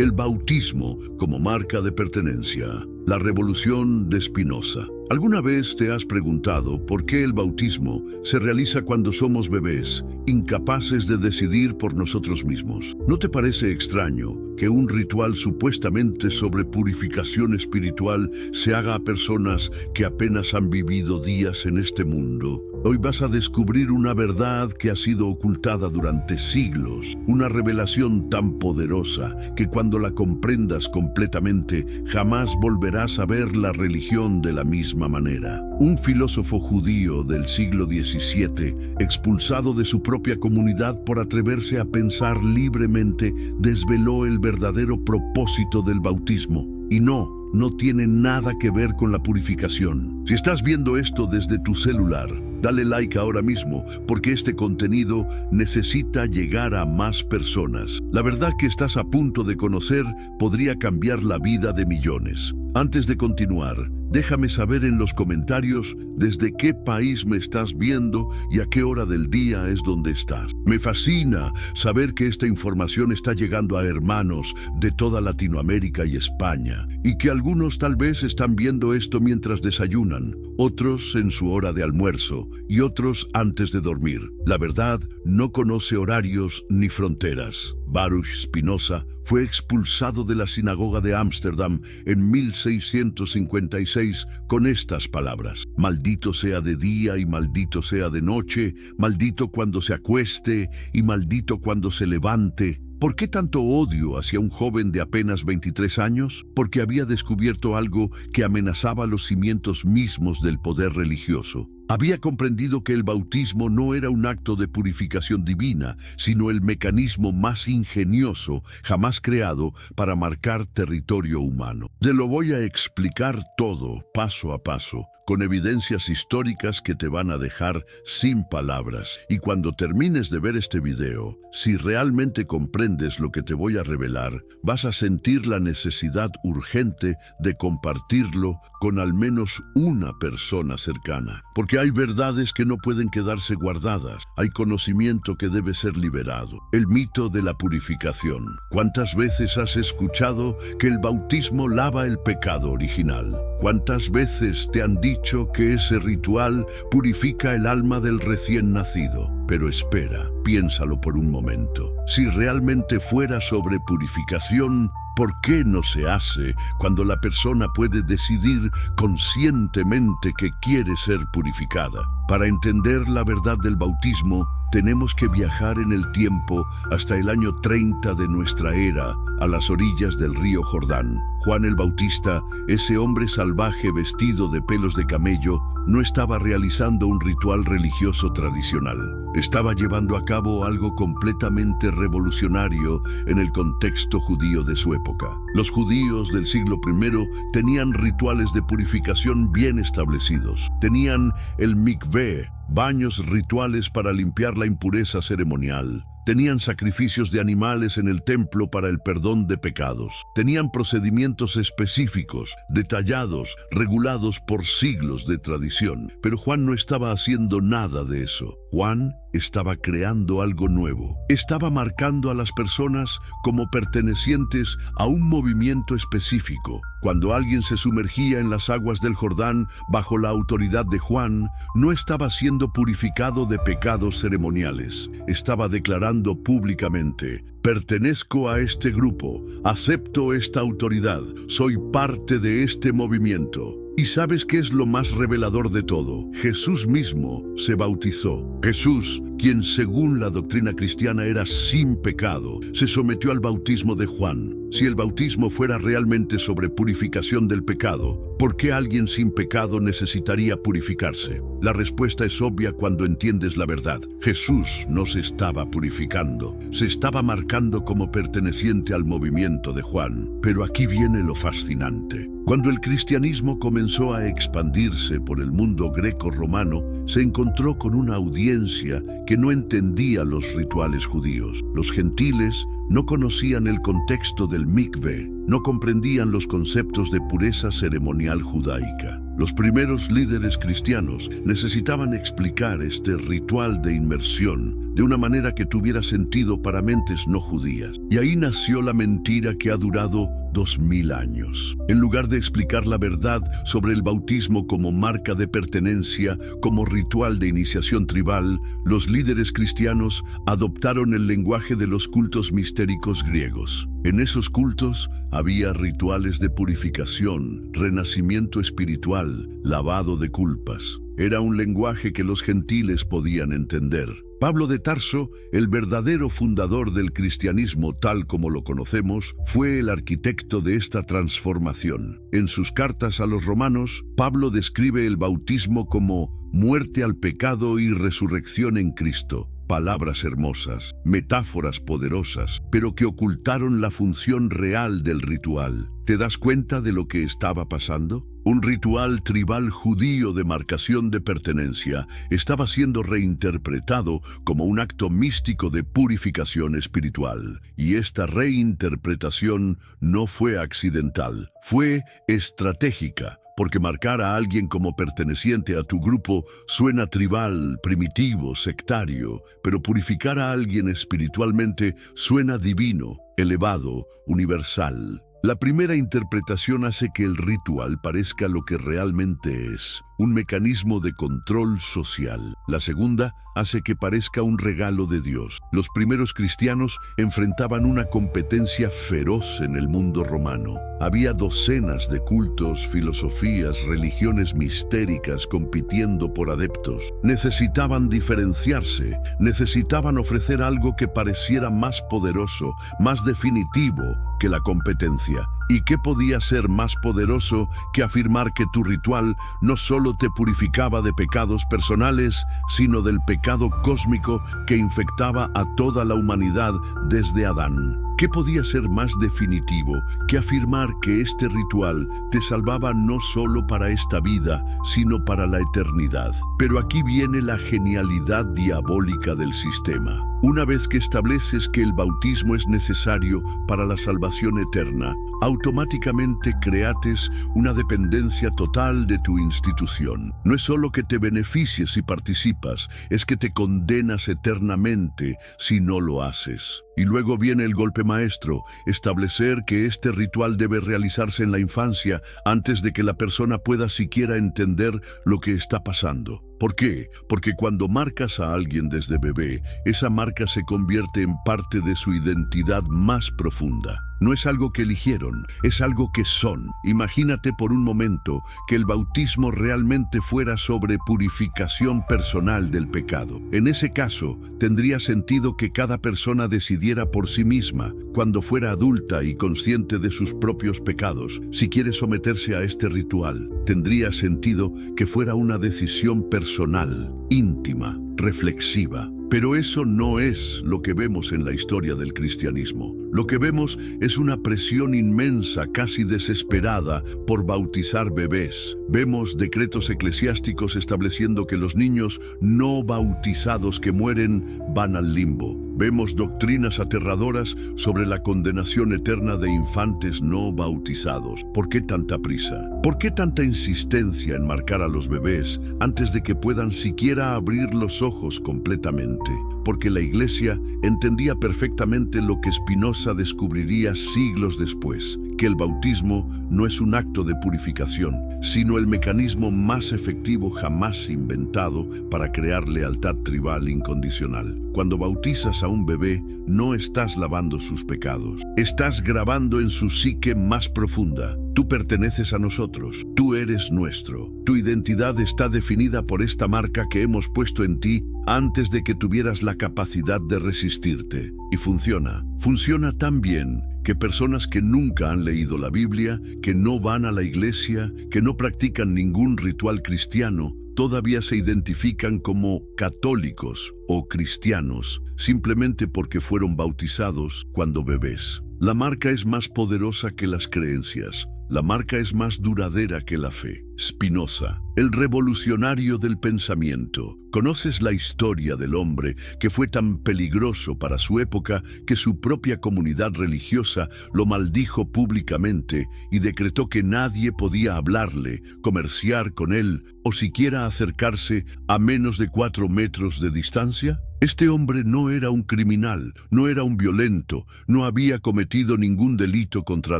El bautismo como marca de pertenencia. La revolución de Spinoza. ¿Alguna vez te has preguntado por qué el bautismo se realiza cuando somos bebés, incapaces de decidir por nosotros mismos? ¿No te parece extraño que un ritual supuestamente sobre purificación espiritual se haga a personas que apenas han vivido días en este mundo? Hoy vas a descubrir una verdad que ha sido ocultada durante siglos, una revelación tan poderosa que cuando la comprendas completamente jamás volverás a ver la religión de la misma manera. Un filósofo judío del siglo XVII, expulsado de su propia comunidad por atreverse a pensar libremente, desveló el verdadero propósito del bautismo. Y no tiene nada que ver con la purificación. Si estás viendo esto desde tu celular, dale like ahora mismo, porque este contenido necesita llegar a más personas. La verdad que estás a punto de conocer podría cambiar la vida de millones. Antes de continuar, déjame saber en los comentarios desde qué país me estás viendo y a qué hora del día es donde estás. Me fascina saber que esta información está llegando a hermanos de toda Latinoamérica y España, y que algunos tal vez están viendo esto mientras desayunan, otros en su hora de almuerzo y otros antes de dormir. La verdad no conoce horarios ni fronteras. Baruch Spinoza fue expulsado de la sinagoga de Ámsterdam en 1656 con estas palabras: maldito sea de día y maldito sea de noche, maldito cuando se acueste y maldito cuando se levante. ¿Por qué tanto odio hacia un joven de apenas 23 años? Porque había descubierto algo que amenazaba los cimientos mismos del poder religioso. Había comprendido que el bautismo no era un acto de purificación divina, sino el mecanismo más ingenioso jamás creado para marcar territorio humano. Te lo voy a explicar todo, paso a paso, con evidencias históricas que te van a dejar sin palabras. Y cuando termines de ver este video, si realmente comprendes lo que te voy a revelar, vas a sentir la necesidad urgente de compartirlo con al menos una persona cercana. Porque hay verdades que no pueden quedarse guardadas, hay conocimiento que debe ser liberado. El mito de la purificación. ¿Cuántas veces has escuchado que el bautismo lava el pecado original? ¿Cuántas veces te han dicho que ese ritual purifica el alma del recién nacido? Pero espera, piénsalo por un momento. Si realmente fuera sobre purificación, ¿por qué no se hace cuando la persona puede decidir conscientemente que quiere ser purificada? Para entender la verdad del bautismo, tenemos que viajar en el tiempo hasta el año 30 de nuestra era, a las orillas del río Jordán. Juan el Bautista, ese hombre salvaje vestido de pelos de camello, no estaba realizando un ritual religioso tradicional. Estaba llevando a cabo algo completamente revolucionario en el contexto judío de su época. Los judíos del siglo I tenían rituales de purificación bien establecidos. Tenían el mikvé, baños rituales para limpiar la impureza ceremonial. Tenían sacrificios de animales en el templo para el perdón de pecados. Tenían procedimientos específicos, detallados, regulados por siglos de tradición. Pero Juan no estaba haciendo nada de eso. Juan estaba creando algo nuevo. Estaba marcando a las personas como pertenecientes a un movimiento específico. Cuando alguien se sumergía en las aguas del Jordán bajo la autoridad de Juan, no estaba siendo purificado de pecados ceremoniales. Estaba declarando públicamente: pertenezco a este grupo, acepto esta autoridad, soy parte de este movimiento. ¿Y sabes qué es lo más revelador de todo? Jesús mismo se bautizó. Jesús, quien según la doctrina cristiana era sin pecado, se sometió al bautismo de Juan. Si el bautismo fuera realmente sobre purificación del pecado, ¿por qué alguien sin pecado necesitaría purificarse? La respuesta es obvia cuando entiendes la verdad. Jesús no se estaba purificando, se estaba marcando como perteneciente al movimiento de Juan. Pero aquí viene lo fascinante. Cuando el cristianismo comenzó a expandirse por el mundo greco-romano, se encontró con una audiencia que no entendía los rituales judíos. Los gentiles no conocían el contexto del mikvé, no comprendían los conceptos de pureza ceremonial judaica. Los primeros líderes cristianos necesitaban explicar este ritual de inmersión de una manera que tuviera sentido para mentes no judías. Y ahí nació la mentira que ha durado 2000 años. En lugar de explicar la verdad sobre el bautismo como marca de pertenencia, como ritual de iniciación tribal, los líderes cristianos adoptaron el lenguaje de los cultos mistéricos griegos. En esos cultos había rituales de purificación, renacimiento espiritual, lavado de culpas. Era un lenguaje que los gentiles podían entender. Pablo de Tarso, el verdadero fundador del cristianismo tal como lo conocemos, fue el arquitecto de esta transformación. En sus cartas a los romanos, Pablo describe el bautismo como muerte al pecado y resurrección en Cristo. Palabras hermosas, metáforas poderosas, pero que ocultaron la función real del ritual. ¿Te das cuenta de lo que estaba pasando? Un ritual tribal judío de marcación de pertenencia estaba siendo reinterpretado como un acto místico de purificación espiritual. Y esta reinterpretación no fue accidental, fue estratégica. Porque marcar a alguien como perteneciente a tu grupo suena tribal, primitivo, sectario, pero purificar a alguien espiritualmente suena divino, elevado, universal. La primera interpretación hace que el ritual parezca lo que realmente es, un mecanismo de control social. La segunda hace que parezca un regalo de Dios. Los primeros cristianos enfrentaban una competencia feroz en el mundo romano. Había docenas de cultos, filosofías, religiones mistéricas compitiendo por adeptos. Necesitaban diferenciarse, necesitaban ofrecer algo que pareciera más poderoso, más definitivo que la competencia. ¿Y qué podía ser más poderoso que afirmar que tu ritual no solo te purificaba de pecados personales, sino del pecado cósmico que infectaba a toda la humanidad desde Adán? ¿Qué podía ser más definitivo que afirmar que este ritual te salvaba no solo para esta vida, sino para la eternidad? Pero aquí viene la genialidad diabólica del sistema. Una vez que estableces que el bautismo es necesario para la salvación eterna, automáticamente creates una dependencia total de tu institución. No es solo que te beneficies si participas, es que te condenas eternamente si no lo haces. Y luego viene el golpe maestro, establecer que este ritual debe realizarse en la infancia antes de que la persona pueda siquiera entender lo que está pasando. ¿Por qué? Porque cuando marcas a alguien desde bebé, esa marca se convierte en parte de su identidad más profunda. No es algo que eligieron, es algo que son. Imagínate por un momento que el bautismo realmente fuera sobre purificación personal del pecado. En ese caso, tendría sentido que cada persona decidiera por sí misma, cuando fuera adulta y consciente de sus propios pecados, si quiere someterse a este ritual. Tendría sentido que fuera una decisión personal, íntima, reflexiva. Pero eso no es lo que vemos en la historia del cristianismo. Lo que vemos es una presión inmensa, casi desesperada, por bautizar bebés. Vemos decretos eclesiásticos estableciendo que los niños no bautizados que mueren van al limbo. Vemos doctrinas aterradoras sobre la condenación eterna de infantes no bautizados. ¿Por qué tanta prisa? ¿Por qué tanta insistencia en marcar a los bebés antes de que puedan siquiera abrir los ojos completamente? Porque la Iglesia entendía perfectamente lo que Spinoza descubriría siglos después, que el bautismo no es un acto de purificación, sino el mecanismo más efectivo jamás inventado para crear lealtad tribal incondicional. Cuando bautizas a un bebé, no estás lavando sus pecados. Estás grabando en su psique más profunda. Tú perteneces a nosotros. Tú eres nuestro. Tu identidad está definida por esta marca que hemos puesto en ti antes de que tuvieras la capacidad de resistirte. Y funciona. Funciona tan bien que personas que nunca han leído la Biblia, que no van a la iglesia, que no practican ningún ritual cristiano, todavía se identifican como católicos o cristianos, simplemente porque fueron bautizados cuando bebés. La marca es más poderosa que las creencias. La marca es más duradera que la fe. Spinoza, el revolucionario del pensamiento. ¿Conoces la historia del hombre que fue tan peligroso para su época que su propia comunidad religiosa lo maldijo públicamente y decretó que nadie podía hablarle, comerciar con él o siquiera acercarse a menos de 4 metros de distancia? Este hombre no era un criminal, no era un violento, no había cometido ningún delito contra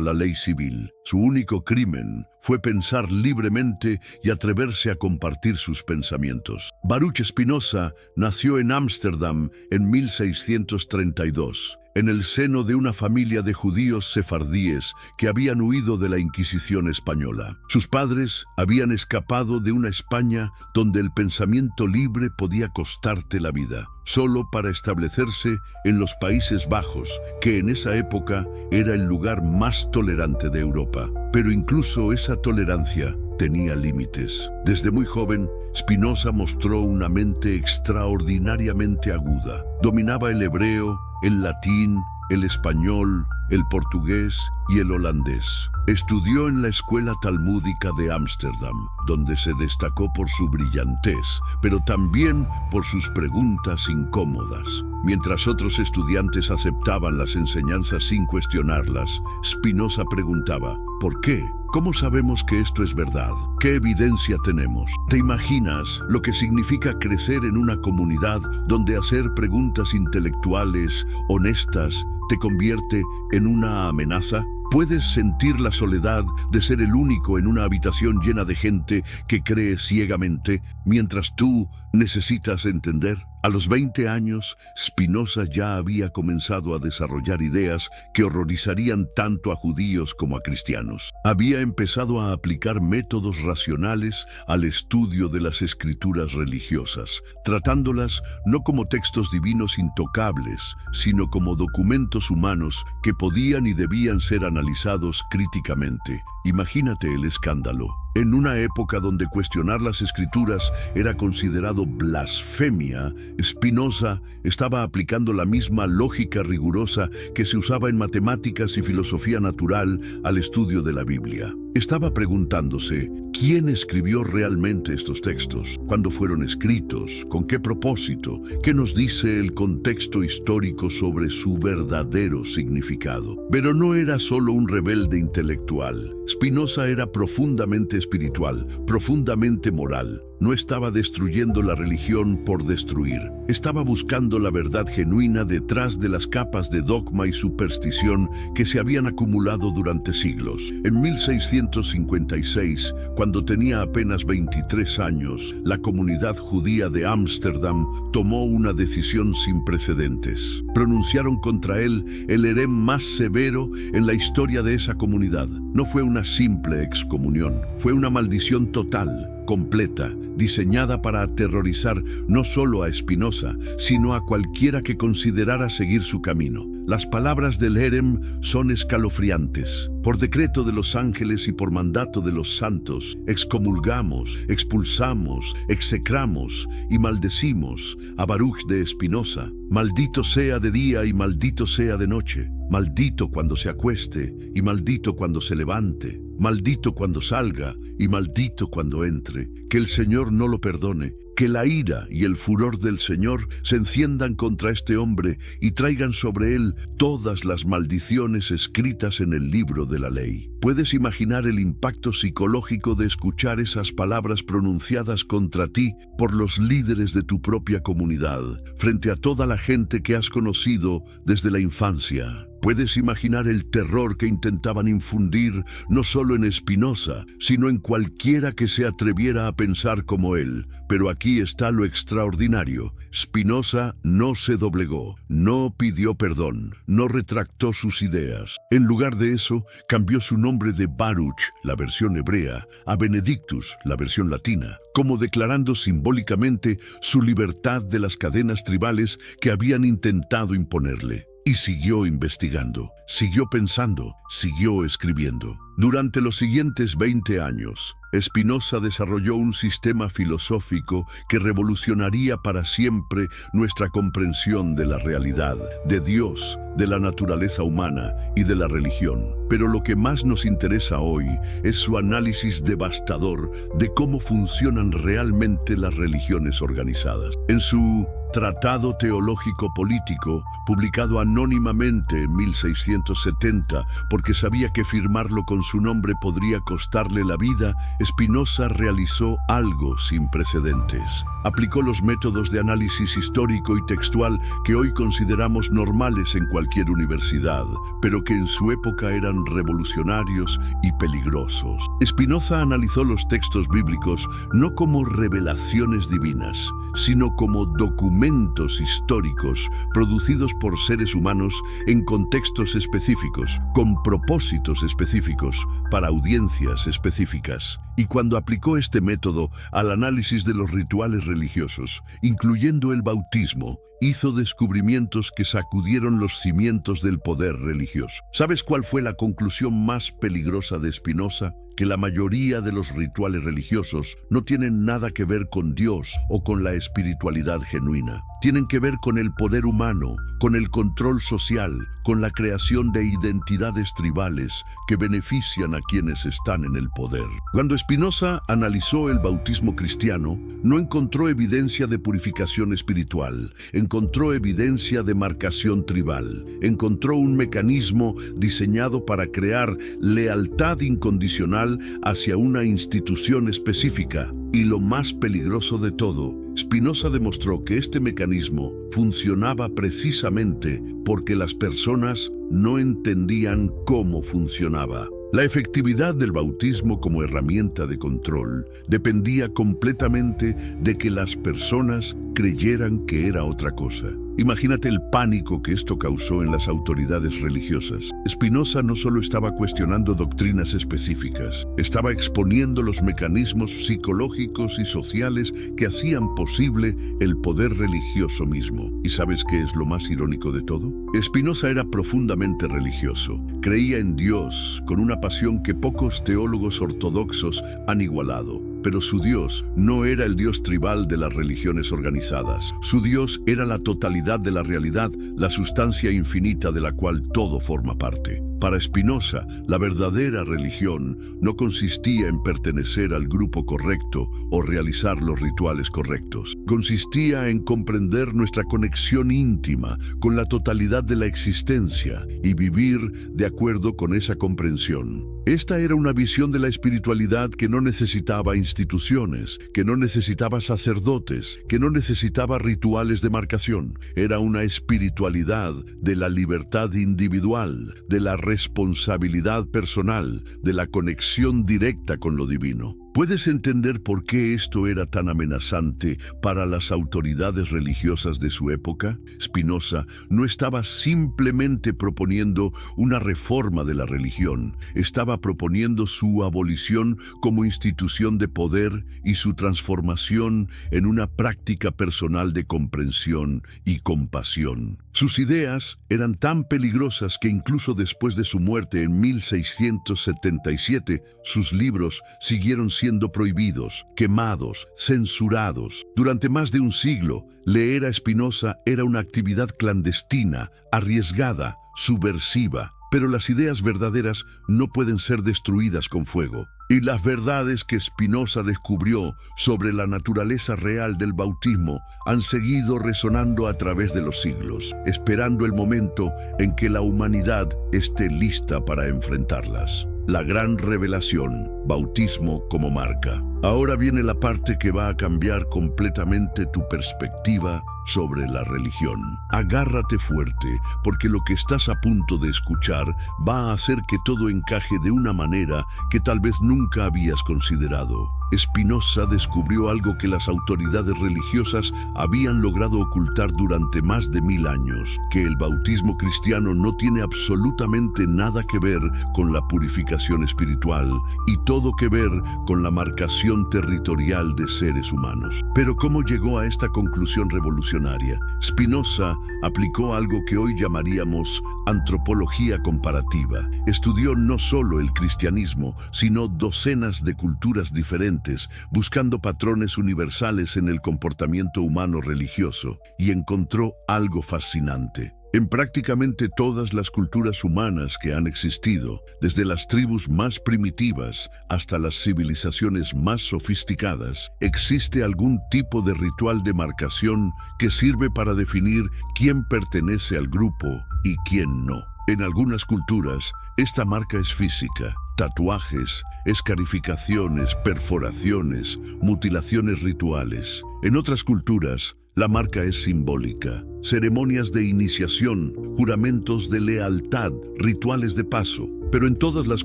la ley civil. Su único crimen fue pensar libremente y atreverse a compartir sus pensamientos. Baruch Spinoza nació en Ámsterdam en 1632. En el seno de una familia de judíos sefardíes que habían huido de la Inquisición española. Sus padres habían escapado de una España donde el pensamiento libre podía costarte la vida, solo para establecerse en los Países Bajos, que en esa época era el lugar más tolerante de Europa. Pero incluso esa tolerancia tenía límites. Desde muy joven, Spinoza mostró una mente extraordinariamente aguda. Dominaba el hebreo, el latín, el español, el portugués y el holandés. Estudió en la Escuela Talmúdica de Ámsterdam, donde se destacó por su brillantez, pero también por sus preguntas incómodas. Mientras otros estudiantes aceptaban las enseñanzas sin cuestionarlas, Spinoza preguntaba, ¿por qué? ¿Cómo sabemos que esto es verdad? ¿Qué evidencia tenemos? ¿Te imaginas lo que significa crecer en una comunidad donde hacer preguntas intelectuales, honestas, te convierte en una amenaza? ¿Puedes sentir la soledad de ser el único en una habitación llena de gente que cree ciegamente mientras tú necesitas entender? A los 20 años, Spinoza ya había comenzado a desarrollar ideas que horrorizarían tanto a judíos como a cristianos. Había empezado a aplicar métodos racionales al estudio de las escrituras religiosas, tratándolas no como textos divinos intocables, sino como documentos humanos que podían y debían ser analizados críticamente. Imagínate el escándalo. En una época donde cuestionar las escrituras era considerado blasfemia, Spinoza estaba aplicando la misma lógica rigurosa que se usaba en matemáticas y filosofía natural al estudio de la Biblia. Estaba preguntándose, ¿quién escribió realmente estos textos? ¿Cuándo fueron escritos? ¿Con qué propósito? ¿Qué nos dice el contexto histórico sobre su verdadero significado? Pero no era solo un rebelde intelectual. Spinoza era profundamente espiritual, profundamente moral. No estaba destruyendo la religión por destruir. Estaba buscando la verdad genuina detrás de las capas de dogma y superstición que se habían acumulado durante siglos. En 1656, cuando tenía apenas 23 años, la comunidad judía de Ámsterdam tomó una decisión sin precedentes. Pronunciaron contra él el herem más severo en la historia de esa comunidad. No fue una simple excomunión, fue una maldición total, completa, diseñada para aterrorizar no solo a Spinoza, sino a cualquiera que considerara seguir su camino. Las palabras del herem son escalofriantes. Por decreto de los ángeles y por mandato de los santos, excomulgamos, expulsamos, execramos y maldecimos a Baruch de Spinoza. Maldito sea de día y maldito sea de noche. Maldito cuando se acueste y maldito cuando se levante. Maldito cuando salga y maldito cuando entre. Que el Señor no lo perdone. Que la ira y el furor del Señor se enciendan contra este hombre y traigan sobre él todas las maldiciones escritas en el libro de la ley. ¿Puedes imaginar el impacto psicológico de escuchar esas palabras pronunciadas contra ti por los líderes de tu propia comunidad, frente a toda la gente que has conocido desde la infancia? ¿Puedes imaginar el terror que intentaban infundir no solo en Spinoza, sino en cualquiera que se atreviera a pensar como él? Pero aquí está lo extraordinario. Spinoza no se doblegó, no pidió perdón, no retractó sus ideas. En lugar de eso, cambió su nombre de Baruch, la versión hebrea, a Benedictus, la versión latina, como declarando simbólicamente su libertad de las cadenas tribales que habían intentado imponerle. Y siguió investigando, siguió pensando, siguió escribiendo. Durante los siguientes 20 años, Spinoza desarrolló un sistema filosófico que revolucionaría para siempre nuestra comprensión de la realidad, de Dios, de la naturaleza humana y de la religión. Pero lo que más nos interesa hoy es su análisis devastador de cómo funcionan realmente las religiones organizadas. En su Tratado Teológico Político, publicado anónimamente en 1670, porque sabía que firmarlo con su nombre podría costarle la vida, Spinoza realizó algo sin precedentes. Aplicó los métodos de análisis histórico y textual que hoy consideramos normales en cualquier universidad, pero que en su época eran revolucionarios y peligrosos. Spinoza analizó los textos bíblicos no como revelaciones divinas, sino como documentos históricos producidos por seres humanos en contextos específicos, con propósitos específicos, para audiencias específicas. Y cuando aplicó este método al análisis de los rituales religiosos, incluyendo el bautismo, hizo descubrimientos que sacudieron los cimientos del poder religioso. ¿Sabes cuál fue la conclusión más peligrosa de Spinoza? Que la mayoría de los rituales religiosos no tienen nada que ver con Dios o con la espiritualidad genuina. Tienen que ver con el poder humano, con el control social, con la creación de identidades tribales que benefician a quienes están en el poder. Cuando Spinoza analizó el bautismo cristiano, no encontró evidencia de purificación espiritual, encontró evidencia de marcación tribal, encontró un mecanismo diseñado para crear lealtad incondicional hacia una institución específica. Y lo más peligroso de todo, Spinoza demostró que este mecanismo funcionaba precisamente porque las personas no entendían cómo funcionaba. La efectividad del bautismo como herramienta de control dependía completamente de que las personas creyeran que era otra cosa. Imagínate el pánico que esto causó en las autoridades religiosas. Spinoza no solo estaba cuestionando doctrinas específicas, estaba exponiendo los mecanismos psicológicos y sociales que hacían posible el poder religioso mismo. ¿Y sabes qué es lo más irónico de todo? Spinoza era profundamente religioso, creía en Dios con una pasión que pocos teólogos ortodoxos han igualado. Pero su Dios no era el Dios tribal de las religiones organizadas. Su Dios era la totalidad de la realidad, la sustancia infinita de la cual todo forma parte. Para Spinoza, la verdadera religión no consistía en pertenecer al grupo correcto o realizar los rituales correctos. Consistía en comprender nuestra conexión íntima con la totalidad de la existencia y vivir de acuerdo con esa comprensión. Esta era una visión de la espiritualidad que no necesitaba instituciones, que no necesitaba sacerdotes, que no necesitaba rituales de marcación. Era una espiritualidad de la libertad individual, de la responsabilidad personal, de la conexión directa con lo divino. ¿Puedes entender por qué esto era tan amenazante para las autoridades religiosas de su época? Spinoza no estaba simplemente proponiendo una reforma de la religión, estaba proponiendo su abolición como institución de poder y su transformación en una práctica personal de comprensión y compasión. Sus ideas eran tan peligrosas que incluso después de su muerte en 1677, sus libros siguieron siendo prohibidos, quemados, censurados. Durante más de un siglo, leer a Spinoza era una actividad clandestina, arriesgada, subversiva. Pero las ideas verdaderas no pueden ser destruidas con fuego. Y las verdades que Spinoza descubrió sobre la naturaleza real del bautismo han seguido resonando a través de los siglos, esperando el momento en que la humanidad esté lista para enfrentarlas. La gran revelación, bautismo como marca. Ahora viene la parte que va a cambiar completamente tu perspectiva sobre la religión. Agárrate fuerte, porque lo que estás a punto de escuchar va a hacer que todo encaje de una manera que tal vez nunca habías considerado. Spinoza descubrió algo que las autoridades religiosas habían logrado ocultar durante más de 1000 años, que el bautismo cristiano no tiene absolutamente nada que ver con la purificación espiritual y todo que ver con la marcación territorial de seres humanos. Pero ¿cómo llegó a esta conclusión revolucionaria? Spinoza aplicó algo que hoy llamaríamos antropología comparativa. Estudió no solo el cristianismo, sino docenas de culturas diferentes, buscando patrones universales en el comportamiento humano religioso, y encontró algo fascinante. En prácticamente todas las culturas humanas que han existido, desde las tribus más primitivas hasta las civilizaciones más sofisticadas, existe algún tipo de ritual de marcación que sirve para definir quién pertenece al grupo y quién no. En algunas culturas, esta marca es física: tatuajes, escarificaciones, perforaciones, mutilaciones rituales. En otras culturas, la marca es simbólica: ceremonias de iniciación, juramentos de lealtad, rituales de paso. Pero en todas las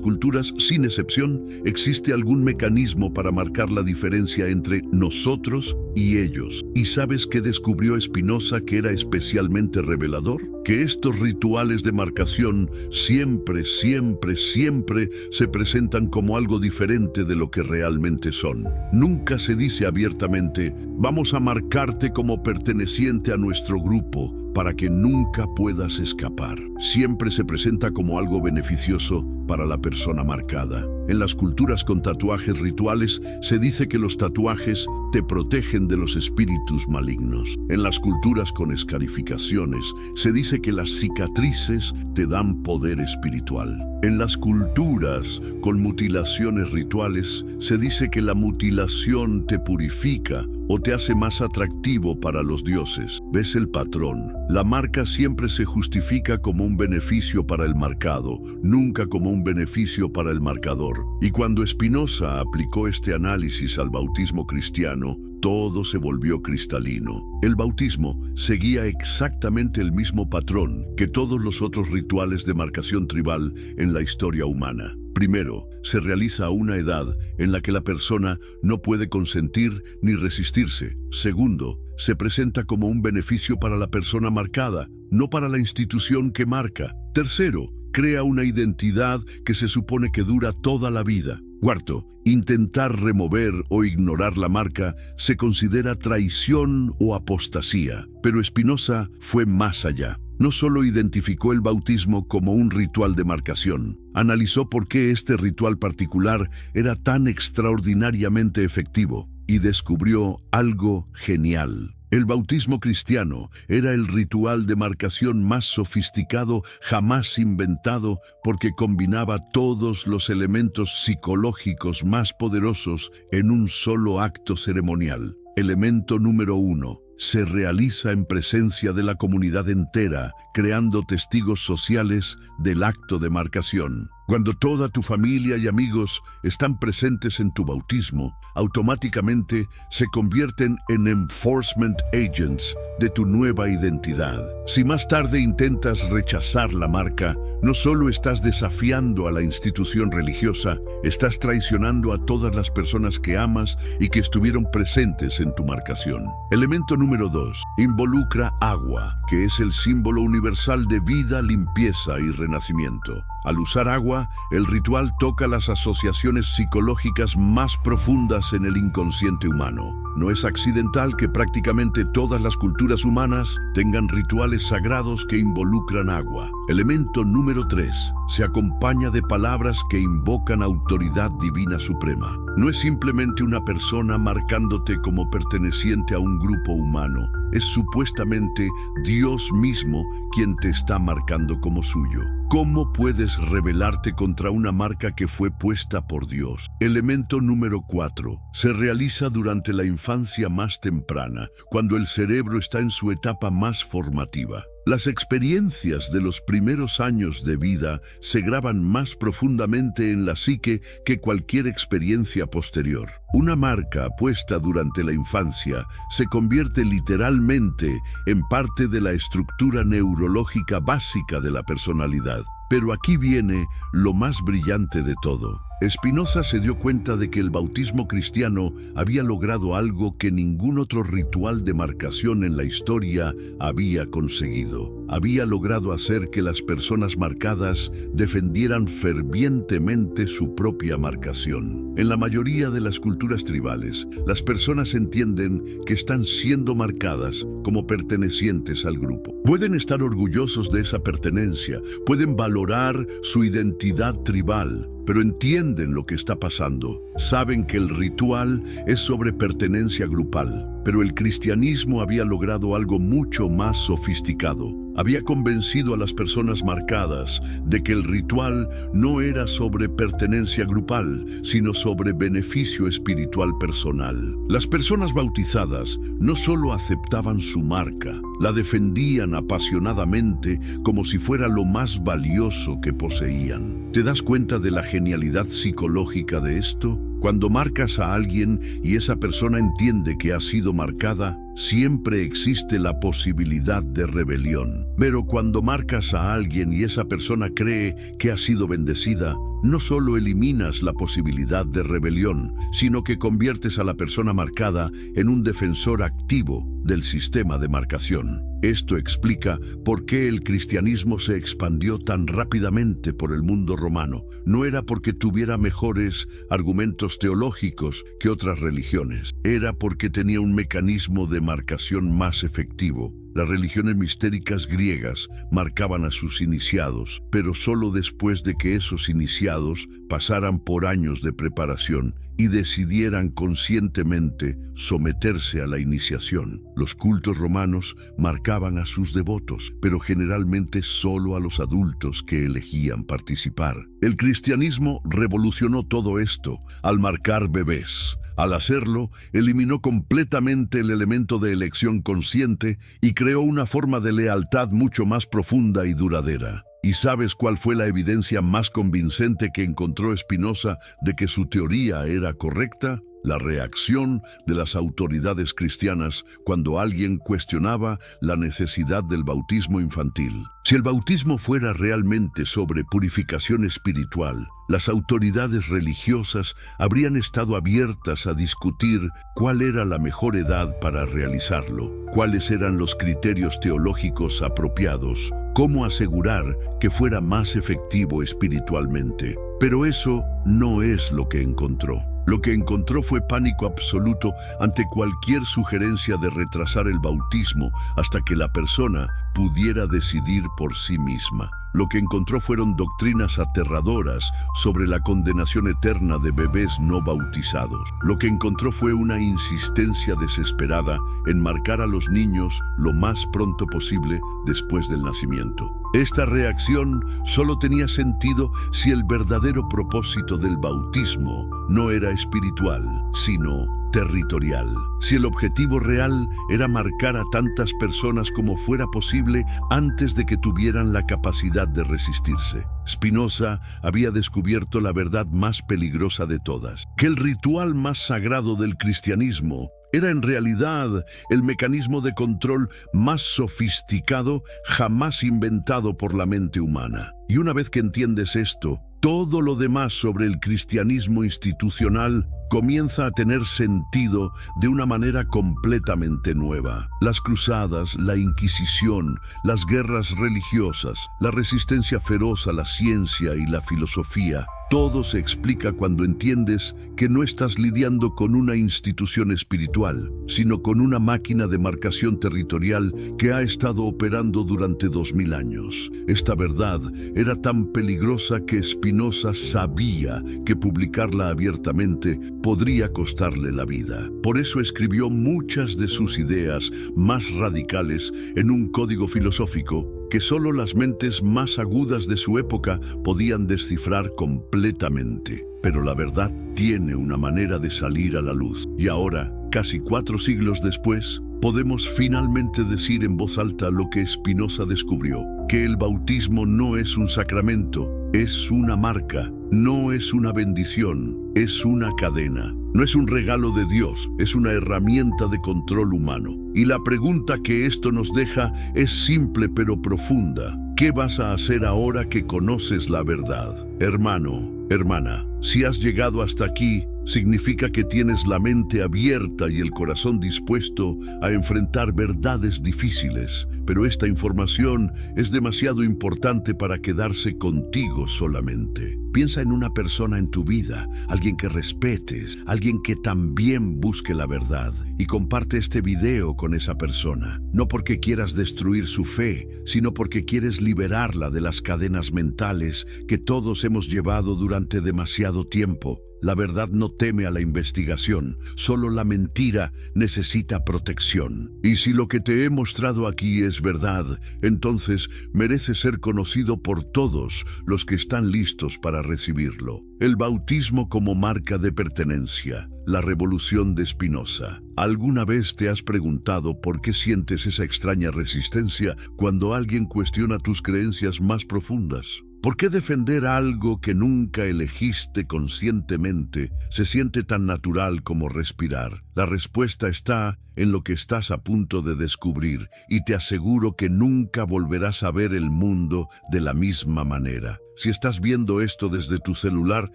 culturas, sin excepción, existe algún mecanismo para marcar la diferencia entre nosotros y ellos. ¿Y sabes qué descubrió Spinoza que era especialmente revelador? Que estos rituales de marcación siempre se presentan como algo diferente de lo que realmente son. Nunca se dice abiertamente: vamos a marcarte como perteneciente a nuestro grupo para que nunca puedas escapar. Siempre se presenta como algo beneficioso para la persona marcada. En las culturas con tatuajes rituales se dice que los tatuajes te protegen de los espíritus malignos. En las culturas con escarificaciones se dice que las cicatrices te dan poder espiritual. En las culturas con mutilaciones rituales se dice que la mutilación te purifica o te hace más atractivo para los dioses. ¿Ves el patrón? La marca siempre se justifica como un beneficio para el marcado, nunca como un beneficio para el marcador. Y cuando Spinoza aplicó este análisis al bautismo cristiano, todo se volvió cristalino. El bautismo seguía exactamente el mismo patrón que todos los otros rituales de marcación tribal en la historia humana. Primero, se realiza a una edad en la que la persona no puede consentir ni resistirse. Segundo, se presenta como un beneficio para la persona marcada, no para la institución que marca. Tercero, crea una identidad que se supone que dura toda la vida. Cuarto, intentar remover o ignorar la marca se considera traición o apostasía. Pero Spinoza fue más allá. No solo identificó el bautismo como un ritual de marcación, analizó por qué este ritual particular era tan extraordinariamente efectivo y descubrió algo genial. El bautismo cristiano era el ritual de marcación más sofisticado jamás inventado porque combinaba todos los elementos psicológicos más poderosos en un solo acto ceremonial. Elemento número 1. Se realiza en presencia de la comunidad entera, creando testigos sociales del acto de marcación. Cuando toda tu familia y amigos están presentes en tu bautismo, automáticamente se convierten en enforcement agents de tu nueva identidad. Si más tarde intentas rechazar la marca, no solo estás desafiando a la institución religiosa, estás traicionando a todas las personas que amas y que estuvieron presentes en tu marcación. Elemento número 2. Involucra agua, que es el símbolo universal de vida, limpieza y renacimiento. Al usar agua, el ritual toca las asociaciones psicológicas más profundas en el inconsciente humano. No es accidental que prácticamente todas las culturas humanas tengan rituales sagrados que involucran agua. Elemento número 3. Se acompaña de palabras que invocan autoridad divina suprema. No es simplemente una persona marcándote como perteneciente a un grupo humano. Es supuestamente Dios mismo quien te está marcando como suyo. ¿Cómo puedes rebelarte contra una marca que fue puesta por Dios? Elemento número 4. Se realiza durante la infancia más temprana, cuando el cerebro está en su etapa más formativa. Las experiencias de los primeros años de vida se graban más profundamente en la psique que cualquier experiencia posterior. Una marca puesta durante la infancia se convierte literalmente en parte de la estructura neurológica básica de la personalidad. Pero aquí viene lo más brillante de todo. Spinoza se dio cuenta de que el bautismo cristiano había logrado algo que ningún otro ritual de marcación en la historia había conseguido. Había logrado hacer que las personas marcadas defendieran fervientemente su propia marcación. En la mayoría de las culturas tribales, las personas entienden que están siendo marcadas como pertenecientes al grupo. Pueden estar orgullosos de esa pertenencia, pueden valorar su identidad tribal, pero entienden lo que está pasando. Saben que el ritual es sobre pertenencia grupal, pero el cristianismo había logrado algo mucho más sofisticado. Había convencido a las personas marcadas de que el ritual no era sobre pertenencia grupal, sino sobre beneficio espiritual personal. Las personas bautizadas no solo aceptaban su marca, la defendían apasionadamente como si fuera lo más valioso que poseían. ¿Te das cuenta de la genialidad psicológica de esto? Cuando marcas a alguien y esa persona entiende que ha sido marcada, siempre existe la posibilidad de rebelión. Pero cuando marcas a alguien y esa persona cree que ha sido bendecida, no solo eliminas la posibilidad de rebelión, sino que conviertes a la persona marcada en un defensor activo del sistema de marcación. Esto explica por qué el cristianismo se expandió tan rápidamente por el mundo romano. No era porque tuviera mejores argumentos teológicos que otras religiones. Era porque tenía un mecanismo de marcación más efectivo. Las religiones mistéricas griegas marcaban a sus iniciados, pero solo después de que esos iniciados pasaran por años de preparación y decidieran conscientemente someterse a la iniciación. Los cultos romanos marcaban a sus devotos, pero generalmente solo a los adultos que elegían participar. El cristianismo revolucionó todo esto al marcar bebés. Al hacerlo, eliminó completamente el elemento de elección consciente y creó una forma de lealtad mucho más profunda y duradera. ¿Y sabes cuál fue la evidencia más convincente que encontró Spinoza de que su teoría era correcta? La reacción de las autoridades cristianas cuando alguien cuestionaba la necesidad del bautismo infantil. Si el bautismo fuera realmente sobre purificación espiritual, las autoridades religiosas habrían estado abiertas a discutir cuál era la mejor edad para realizarlo, cuáles eran los criterios teológicos apropiados, cómo asegurar que fuera más efectivo espiritualmente. Pero eso no es lo que encontró. Lo que encontró fue pánico absoluto ante cualquier sugerencia de retrasar el bautismo hasta que la persona pudiera decidir por sí misma. Lo que encontró fueron doctrinas aterradoras sobre la condenación eterna de bebés no bautizados. Lo que encontró fue una insistencia desesperada en marcar a los niños lo más pronto posible después del nacimiento. Esta reacción solo tenía sentido si el verdadero propósito del bautismo no era espiritual, sino territorial. Si el objetivo real era marcar a tantas personas como fuera posible antes de que tuvieran la capacidad de resistirse. Spinoza había descubierto la verdad más peligrosa de todas, que el ritual más sagrado del cristianismo era en realidad el mecanismo de control más sofisticado jamás inventado por la mente humana. Y una vez que entiendes esto, todo lo demás sobre el cristianismo institucional comienza a tener sentido de una manera completamente nueva. Las cruzadas, la Inquisición, las guerras religiosas, la resistencia feroz a la ciencia y la filosofía, todo se explica cuando entiendes que no estás lidiando con una institución espiritual, sino con una máquina de marcación territorial que ha estado operando durante 2000 años. Esta verdad era tan peligrosa que Spinoza sabía que publicarla abiertamente podría costarle la vida. Por eso escribió muchas de sus ideas más radicales en un código filosófico que solo las mentes más agudas de su época podían descifrar completamente. Pero la verdad tiene una manera de salir a la luz. Y ahora, casi 4 siglos después, podemos finalmente decir en voz alta lo que Spinoza descubrió, que el bautismo no es un sacramento, es una marca, no es una bendición, es una cadena. No es un regalo de Dios, es una herramienta de control humano. Y la pregunta que esto nos deja es simple pero profunda. ¿Qué vas a hacer ahora que conoces la verdad? Hermano, Hermana, si has llegado hasta aquí, significa que tienes la mente abierta y el corazón dispuesto a enfrentar verdades difíciles, pero esta información es demasiado importante para quedarse contigo solamente. Piensa en una persona en tu vida, alguien que respetes, alguien que también busque la verdad, y comparte este video con esa persona, no porque quieras destruir su fe, sino porque quieres liberarla de las cadenas mentales que todos hemos llevado durante demasiado tiempo. La verdad no teme a la investigación, solo la mentira necesita protección. Y si lo que te he mostrado aquí es verdad, entonces merece ser conocido por todos los que están listos para recibirlo. El bautismo como marca de pertenencia, la revolución de Spinoza. ¿Alguna vez te has preguntado por qué sientes esa extraña resistencia cuando alguien cuestiona tus creencias más profundas? ¿Por qué defender algo que nunca elegiste conscientemente se siente tan natural como respirar? La respuesta está en lo que estás a punto de descubrir, y te aseguro que nunca volverás a ver el mundo de la misma manera. Si estás viendo esto desde tu celular,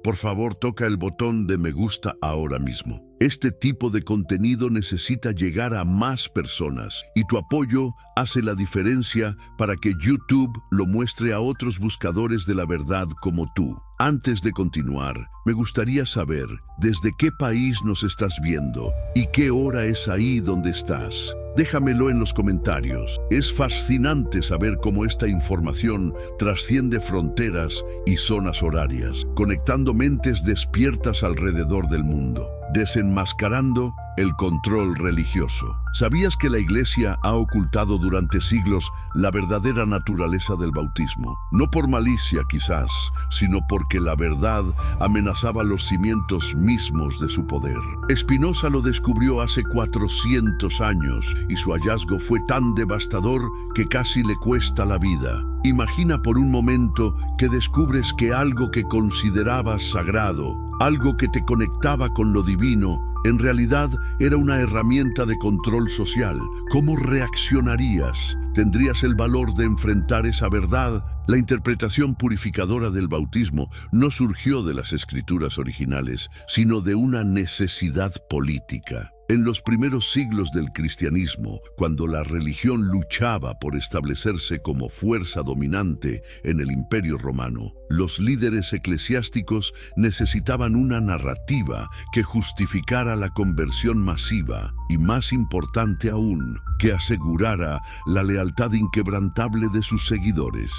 por favor toca el botón de me gusta ahora mismo. Este tipo de contenido necesita llegar a más personas, y tu apoyo hace la diferencia para que YouTube lo muestre a otros buscadores de la verdad como tú. Antes de continuar, me gustaría saber desde qué país nos estás viendo y qué hora es ahí donde estás. Déjamelo en los comentarios. Es fascinante saber cómo esta información trasciende fronteras y zonas horarias, conectando mentes despiertas alrededor del mundo, desenmascarando el control religioso. ¿Sabías que la Iglesia ha ocultado durante siglos la verdadera naturaleza del bautismo? No por malicia quizás, sino porque la verdad amenazaba los cimientos mismos de su poder. Spinoza lo descubrió hace 400 años y su hallazgo fue tan devastador que casi le cuesta la vida. Imagina por un momento que descubres que algo que considerabas sagrado, algo que te conectaba con lo divino, en realidad era una herramienta de control social. ¿Cómo reaccionarías? ¿Tendrías el valor de enfrentar esa verdad? La interpretación purificadora del bautismo no surgió de las escrituras originales, sino de una necesidad política. En los primeros siglos del cristianismo, cuando la religión luchaba por establecerse como fuerza dominante en el Imperio Romano, los líderes eclesiásticos necesitaban una narrativa que justificara la conversión masiva y, más importante aún, que asegurara la lealtad inquebrantable de sus seguidores.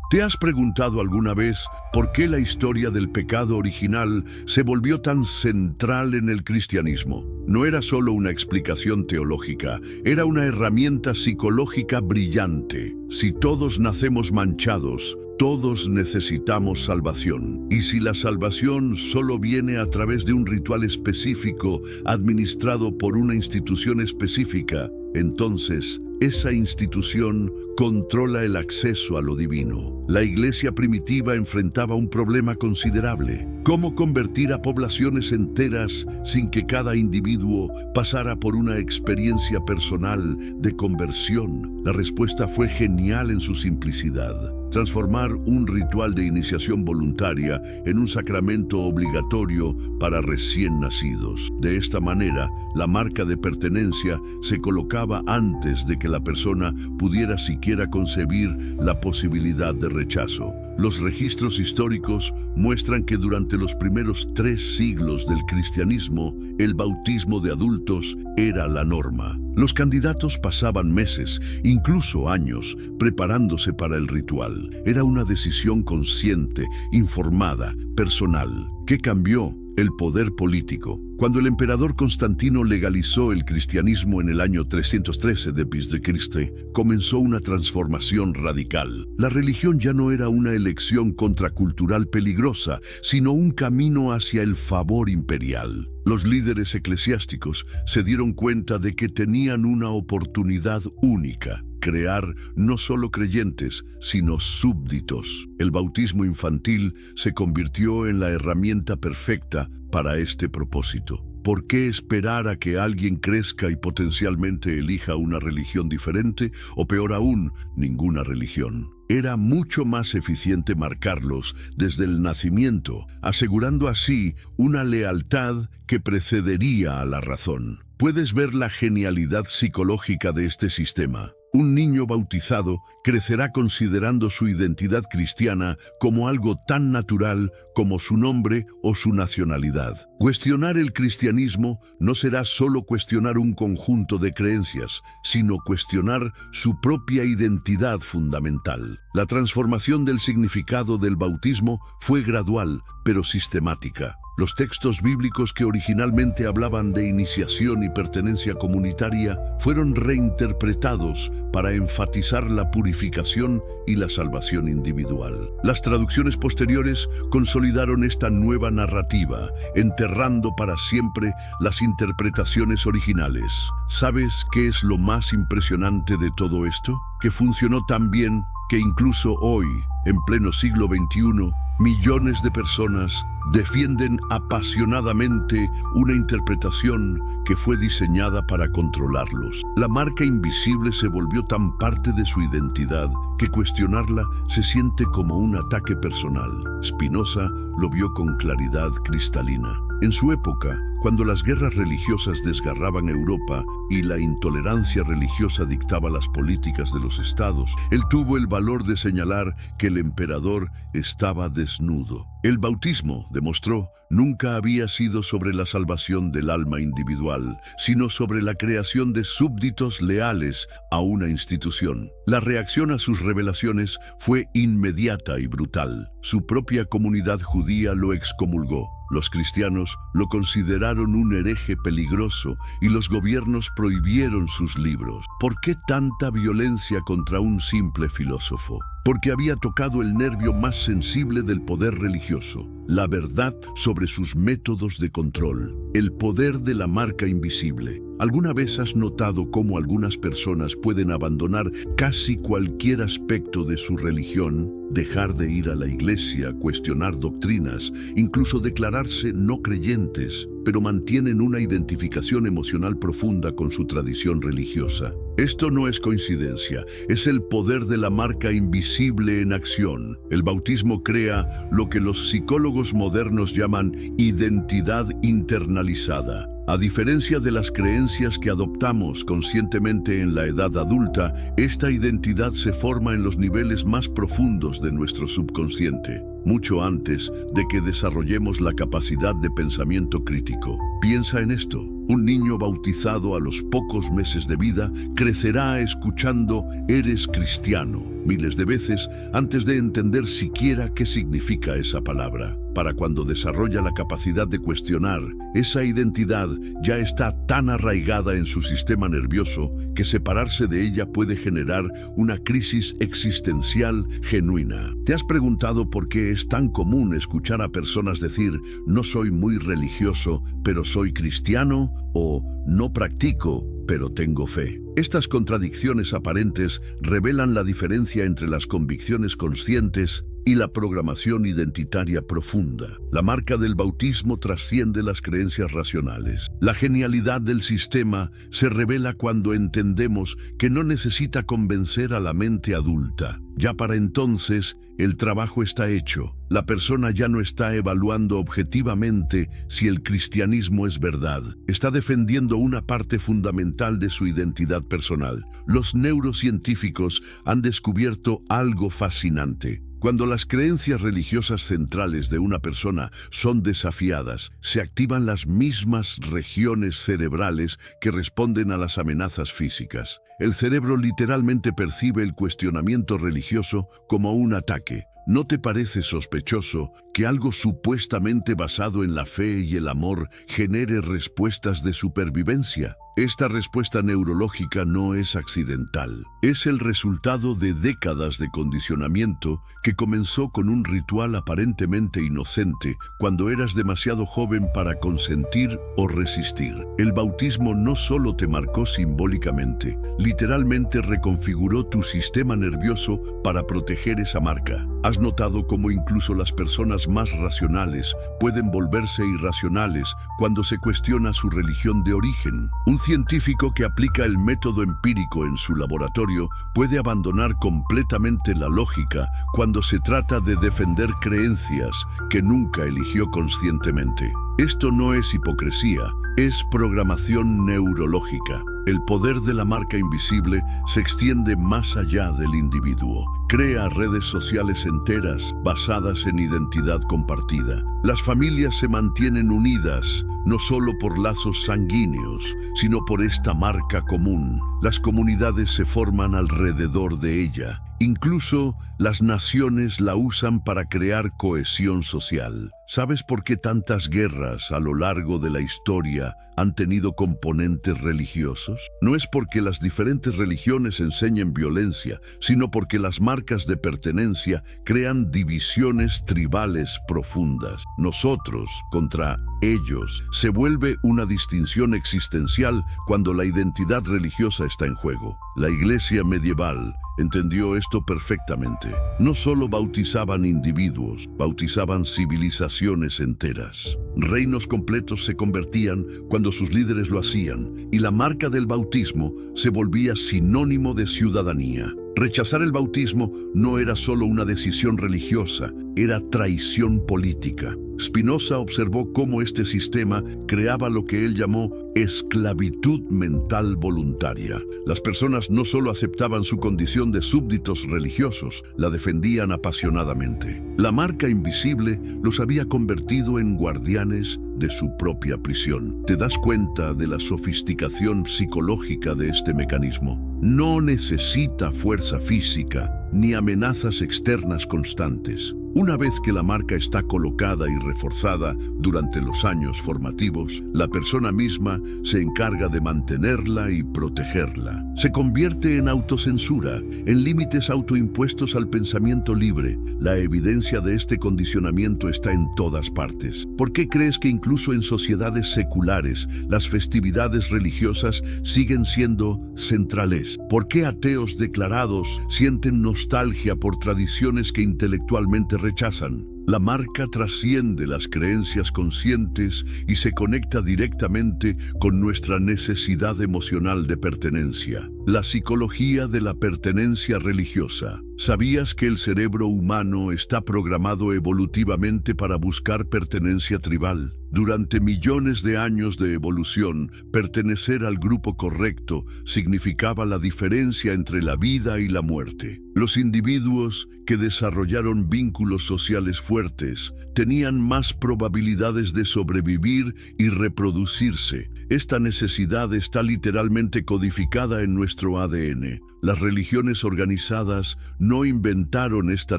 ¿Te has preguntado alguna vez por qué la historia del pecado original se volvió tan central en el cristianismo? No era solo una explicación teológica, era una herramienta psicológica brillante. Si todos nacemos manchados, todos necesitamos salvación. Y si la salvación solo viene a través de un ritual específico administrado por una institución específica, entonces esa institución controla el acceso a lo divino. La Iglesia primitiva enfrentaba un problema considerable: ¿cómo convertir a poblaciones enteras sin que cada individuo pasara por una experiencia personal de conversión? La respuesta fue genial en su simplicidad: transformar un ritual de iniciación voluntaria en un sacramento obligatorio para recién nacidos. De esta manera, la marca de pertenencia se colocaba antes de que la persona pudiera siquiera concebir la posibilidad de rechazo. Los registros históricos muestran que durante los primeros 3 siglos del cristianismo, el bautismo de adultos era la norma. Los candidatos pasaban meses, incluso años, preparándose para el ritual. Era una decisión consciente, informada, personal. ¿Qué cambió? El poder político. Cuando el emperador Constantino legalizó el cristianismo en el año 313 d.C., comenzó una transformación radical. La religión ya no era una elección contracultural peligrosa, sino un camino hacia el favor imperial. Los líderes eclesiásticos se dieron cuenta de que tenían una oportunidad única: crear no solo creyentes, sino súbditos. El bautismo infantil se convirtió en la herramienta perfecta para este propósito. ¿Por qué esperar a que alguien crezca y potencialmente elija una religión diferente, o peor aún, ninguna religión? era mucho más eficiente marcarlos desde el nacimiento, asegurando así una lealtad que precedería a la razón. Puedes ver la genialidad psicológica de este sistema. Un niño bautizado crecerá considerando su identidad cristiana como algo tan natural como su nombre o su nacionalidad. Cuestionar el cristianismo no será solo cuestionar un conjunto de creencias, sino cuestionar su propia identidad fundamental. La transformación del significado del bautismo fue gradual, pero sistemática. Los textos bíblicos que originalmente hablaban de iniciación y pertenencia comunitaria fueron reinterpretados para enfatizar la purificación y la salvación individual. Las traducciones posteriores consolidaron esta nueva narrativa, enterrando para siempre las interpretaciones originales. ¿Sabes qué es lo más impresionante de todo esto? Que funcionó tan bien que incluso hoy, en pleno siglo XXI, millones de personas defienden apasionadamente una interpretación que fue diseñada para controlarlos. La marca invisible se volvió tan parte de su identidad que cuestionarla se siente como un ataque personal. Spinoza lo vio con claridad cristalina. En su época, cuando las guerras religiosas desgarraban Europa y la intolerancia religiosa dictaba las políticas de los estados, él tuvo el valor de señalar que el emperador estaba desnudo. El bautismo, demostró, nunca había sido sobre la salvación del alma individual, sino sobre la creación de súbditos leales a una institución. La reacción a sus revelaciones fue inmediata y brutal. Su propia comunidad judía lo excomulgó. Los cristianos lo consideraron un hereje peligroso y los gobiernos prohibieron sus libros. ¿Por qué tanta violencia contra un simple filósofo? Porque había tocado el nervio más sensible del poder religioso, la verdad sobre sus métodos de control, el poder de la marca invisible. ¿Alguna vez has notado cómo algunas personas pueden abandonar casi cualquier aspecto de su religión, dejar de ir a la iglesia, cuestionar doctrinas, incluso declararse no creyentes, pero mantienen una identificación emocional profunda con su tradición religiosa? Esto no es coincidencia, es el poder de la marca invisible en acción. El bautismo crea lo que los psicólogos modernos llaman identidad internalizada. A diferencia de las creencias que adoptamos conscientemente en la edad adulta, esta identidad se forma en los niveles más profundos de nuestro subconsciente, mucho antes de que desarrollemos la capacidad de pensamiento crítico. Piensa en esto. Un niño bautizado a los pocos meses de vida crecerá escuchando "eres cristiano" miles de veces antes de entender siquiera qué significa esa palabra. Para cuando desarrolla la capacidad de cuestionar, esa identidad ya está tan arraigada en su sistema nervioso que separarse de ella puede generar una crisis existencial genuina. ¿Te has preguntado por qué es tan común escuchar a personas decir "no soy muy religioso, pero soy cristiano" o "no practico, pero tengo fe"? Estas contradicciones aparentes revelan la diferencia entre las convicciones conscientes y la programación identitaria profunda. La marca del bautismo trasciende las creencias racionales. La genialidad del sistema se revela cuando entendemos que no necesita convencer a la mente adulta. Ya para entonces, el trabajo está hecho. La persona ya no está evaluando objetivamente si el cristianismo es verdad. Está defendiendo una parte fundamental de su identidad personal. Los neurocientíficos han descubierto algo fascinante. Cuando las creencias religiosas centrales de una persona son desafiadas, se activan las mismas regiones cerebrales que responden a las amenazas físicas. El cerebro literalmente percibe el cuestionamiento religioso como un ataque. ¿No te parece sospechoso que algo supuestamente basado en la fe y el amor genere respuestas de supervivencia? Esta respuesta neurológica no es accidental. Es el resultado de décadas de condicionamiento que comenzó con un ritual aparentemente inocente cuando eras demasiado joven para consentir o resistir. El bautismo no solo te marcó simbólicamente, literalmente reconfiguró tu sistema nervioso para proteger esa marca. ¿Has notado cómo incluso las personas más racionales pueden volverse irracionales cuando se cuestiona su religión de origen? Un científico que aplica el método empírico en su laboratorio puede abandonar completamente la lógica cuando se trata de defender creencias que nunca eligió conscientemente. Esto no es hipocresía, es programación neurológica. El poder de la marca invisible se extiende más allá del individuo. Crea redes sociales enteras basadas en identidad compartida. Las familias se mantienen unidas, no solo por lazos sanguíneos, sino por esta marca común. Las comunidades se forman alrededor de ella. Incluso las naciones la usan para crear cohesión social. ¿Sabes por qué tantas guerras a lo largo de la historia han tenido componentes religiosos? No es porque las diferentes religiones enseñen violencia, sino porque las marcas de pertenencia crean divisiones tribales profundas. Nosotros contra ellos se vuelve una distinción existencial cuando la identidad religiosa está en juego. La Iglesia medieval entendió esto perfectamente. No solo bautizaban individuos, bautizaban civilizaciones enteras. Reinos completos se convertían cuando sus líderes lo hacían, y la marca del bautismo se volvía sinónimo de ciudadanía. Rechazar el bautismo no era solo una decisión religiosa, era traición política. Spinoza observó cómo este sistema creaba lo que él llamó esclavitud mental voluntaria. Las personas no solo aceptaban su condición de súbditos religiosos, la defendían apasionadamente. La marca invisible los había convertido en guardianes de su propia prisión. ¿Te das cuenta de la sofisticación psicológica de este mecanismo? No necesita fuerza física ni amenazas externas constantes. Una vez que la marca está colocada y reforzada durante los años formativos, la persona misma se encarga de mantenerla y protegerla. Se convierte en autocensura, en límites autoimpuestos al pensamiento libre. La evidencia de este condicionamiento está en todas partes. ¿Por qué crees que incluso en sociedades seculares las festividades religiosas siguen siendo centrales? ¿Por qué ateos declarados sienten nostalgia por tradiciones que intelectualmente rechazan? La marca trasciende las creencias conscientes y se conecta directamente con nuestra necesidad emocional de pertenencia. La psicología de la pertenencia religiosa. ¿Sabías que el cerebro humano está programado evolutivamente para buscar pertenencia tribal? Durante millones de años de evolución, pertenecer al grupo correcto significaba la diferencia entre la vida y la muerte. Los individuos que desarrollaron vínculos sociales fuertes tenían más probabilidades de sobrevivir y reproducirse. Esta necesidad está literalmente codificada en nuestro ADN. Las religiones organizadas no inventaron esta